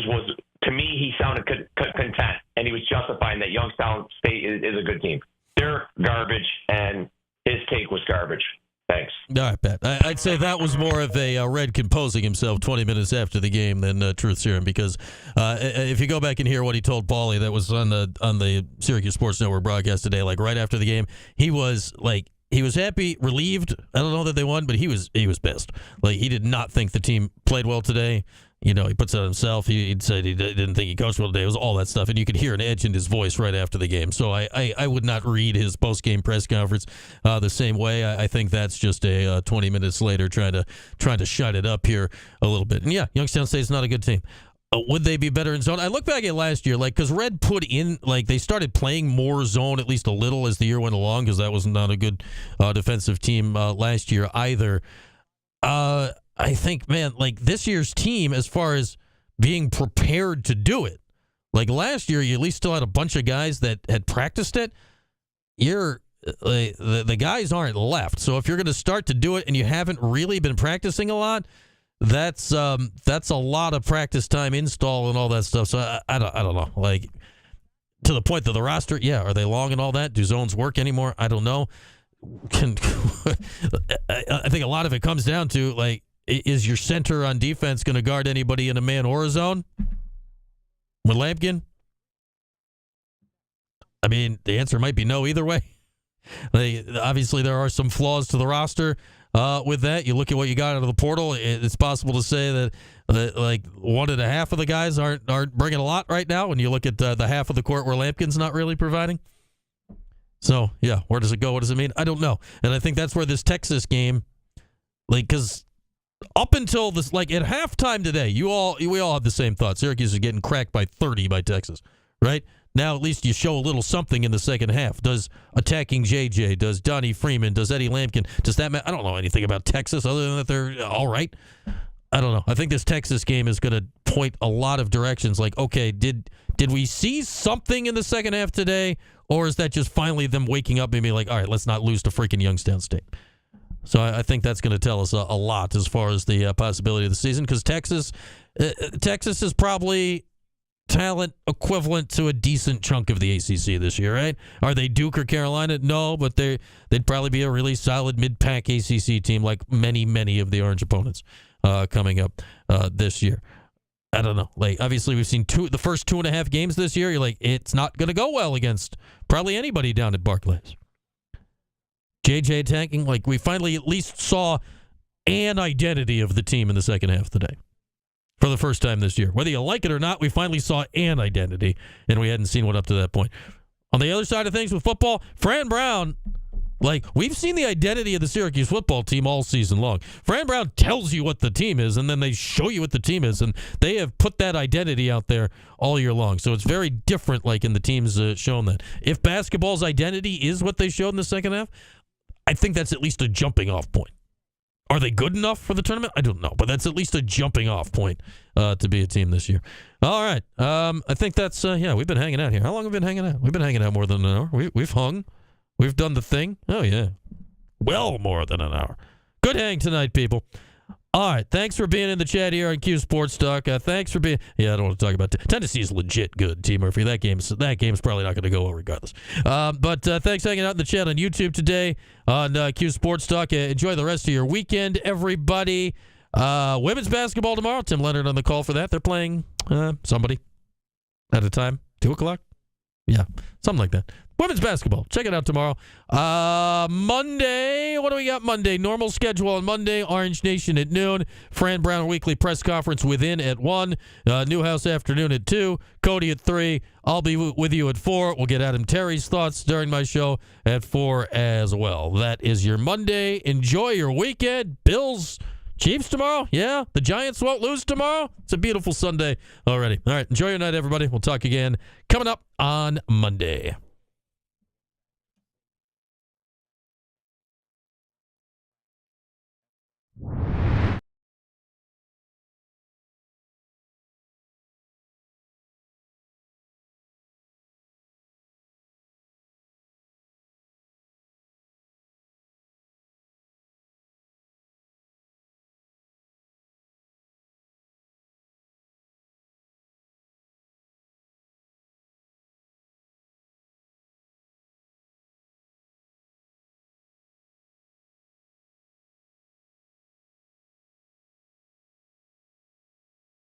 was, to me, he sounded content, and he was justifying that Youngstown State is a good team. They're garbage, and his take was garbage. Thanks. All right, Pat. I'd say that was more of a Red composing himself 20 minutes after the game than Truth Serum, because if you go back and hear what he told Paulie, that was on the Syracuse Sports Network broadcast today, like right after the game, he was happy, relieved. I don't know that they won, but he was pissed. Like, he did not think the team played well today. You know, he puts it on himself. He said he didn't think he coached well today. It was all that stuff, and you could hear an edge in his voice right after the game. So I would not read his post-game press conference the same way. I think that's just a 20 minutes later trying to shut it up here a little bit. And yeah, Youngstown State's not a good team. Would they be better in zone? I look back at last year, because Red put in, they started playing more zone at least a little as the year went along, because that was not a good defensive team last year either. I think, man, this year's team, as far as being prepared to do it, last year, you at least still had a bunch of guys that had practiced it. The guys aren't left. So if you're going to start to do it and you haven't really been practicing a lot, that's a lot of practice time install and all that stuff. So I don't know. To the point that the roster, are they long and all that? Do zones work anymore? I don't know. I think a lot of it comes down to, is your center on defense going to guard anybody in a man or a zone with Lampkin? I mean, the answer might be no either way. Obviously, there are some flaws to the roster with that. You look at what you got out of the portal, it's possible to say that one and a half of the guys aren't bringing a lot right now when you look at the half of the court where Lampkin's not really providing. So, yeah, where does it go? What does it mean? I don't know. And I think that's where this Texas game, because up until this, at halftime today, we all have the same thought. Syracuse is getting cracked by 30 by Texas, right? Now at least you show a little something in the second half. Does attacking JJ, does Donnie Freeman, does Eddie Lampkin, does that matter? I don't know anything about Texas other than that they're all right. I don't know. I think this Texas game is going to point a lot of directions. Okay, did we see something in the second half today, or is that just finally them waking up and being all right, let's not lose to freaking Youngstown State? So I think that's going to tell us a lot as far as the possibility of the season, because Texas is probably talent equivalent to a decent chunk of the ACC this year, right? Are they Duke or Carolina? No, but they'd probably be a really solid mid-pack ACC team like many of the Orange opponents coming up this year. I don't know. Obviously, we've seen the first 2.5 games this year. You're it's not going to go well against probably anybody down at Barclays. JJ attacking, we finally at least saw an identity of the team in the second half today. For the first time this year. Whether you like it or not, we finally saw an identity, and we hadn't seen one up to that point. On the other side of things with football, Fran Brown, we've seen the identity of the Syracuse football team all season long. Fran Brown tells you what the team is, and then they show you what the team is, and they have put that identity out there all year long. So it's very different, in the teams shown that. If basketball's identity is what they showed in the second half, I think that's at least a jumping off point. Are they good enough for the tournament? I don't know, but that's at least a jumping off point to be a team this year. All right. I think that's, we've been hanging out here. How long have we been hanging out? We've been hanging out more than an hour. We've hung. We've done the thing. Oh, yeah. Well more than an hour. Good hang tonight, people. All right, thanks for being in the chat here on Cuse Sports Talk. Thanks for being. Yeah, I don't want to talk about Tennessee's legit good, T. Murphy. That game's probably not going to go well regardless. But thanks for hanging out in the chat on YouTube today on Cuse Sports Talk. Enjoy the rest of your weekend, everybody. Women's basketball tomorrow. Tim Leonard on the call for that. They're playing somebody at a time. 2:00. Yeah, something like that. Women's basketball. Check it out tomorrow. Monday, what do we got Monday? Normal schedule on Monday. Orange Nation at noon. Fran Brown weekly press conference within at 1. Newhouse afternoon at 2. Cody at 3. I'll be with you at 4. We'll get Adam Terry's thoughts during my show at 4 as well. That is your Monday. Enjoy your weekend. Bills, Chiefs tomorrow. Yeah, the Giants won't lose tomorrow. It's a beautiful Sunday already. All right, enjoy your night, everybody. We'll talk again coming up on Monday.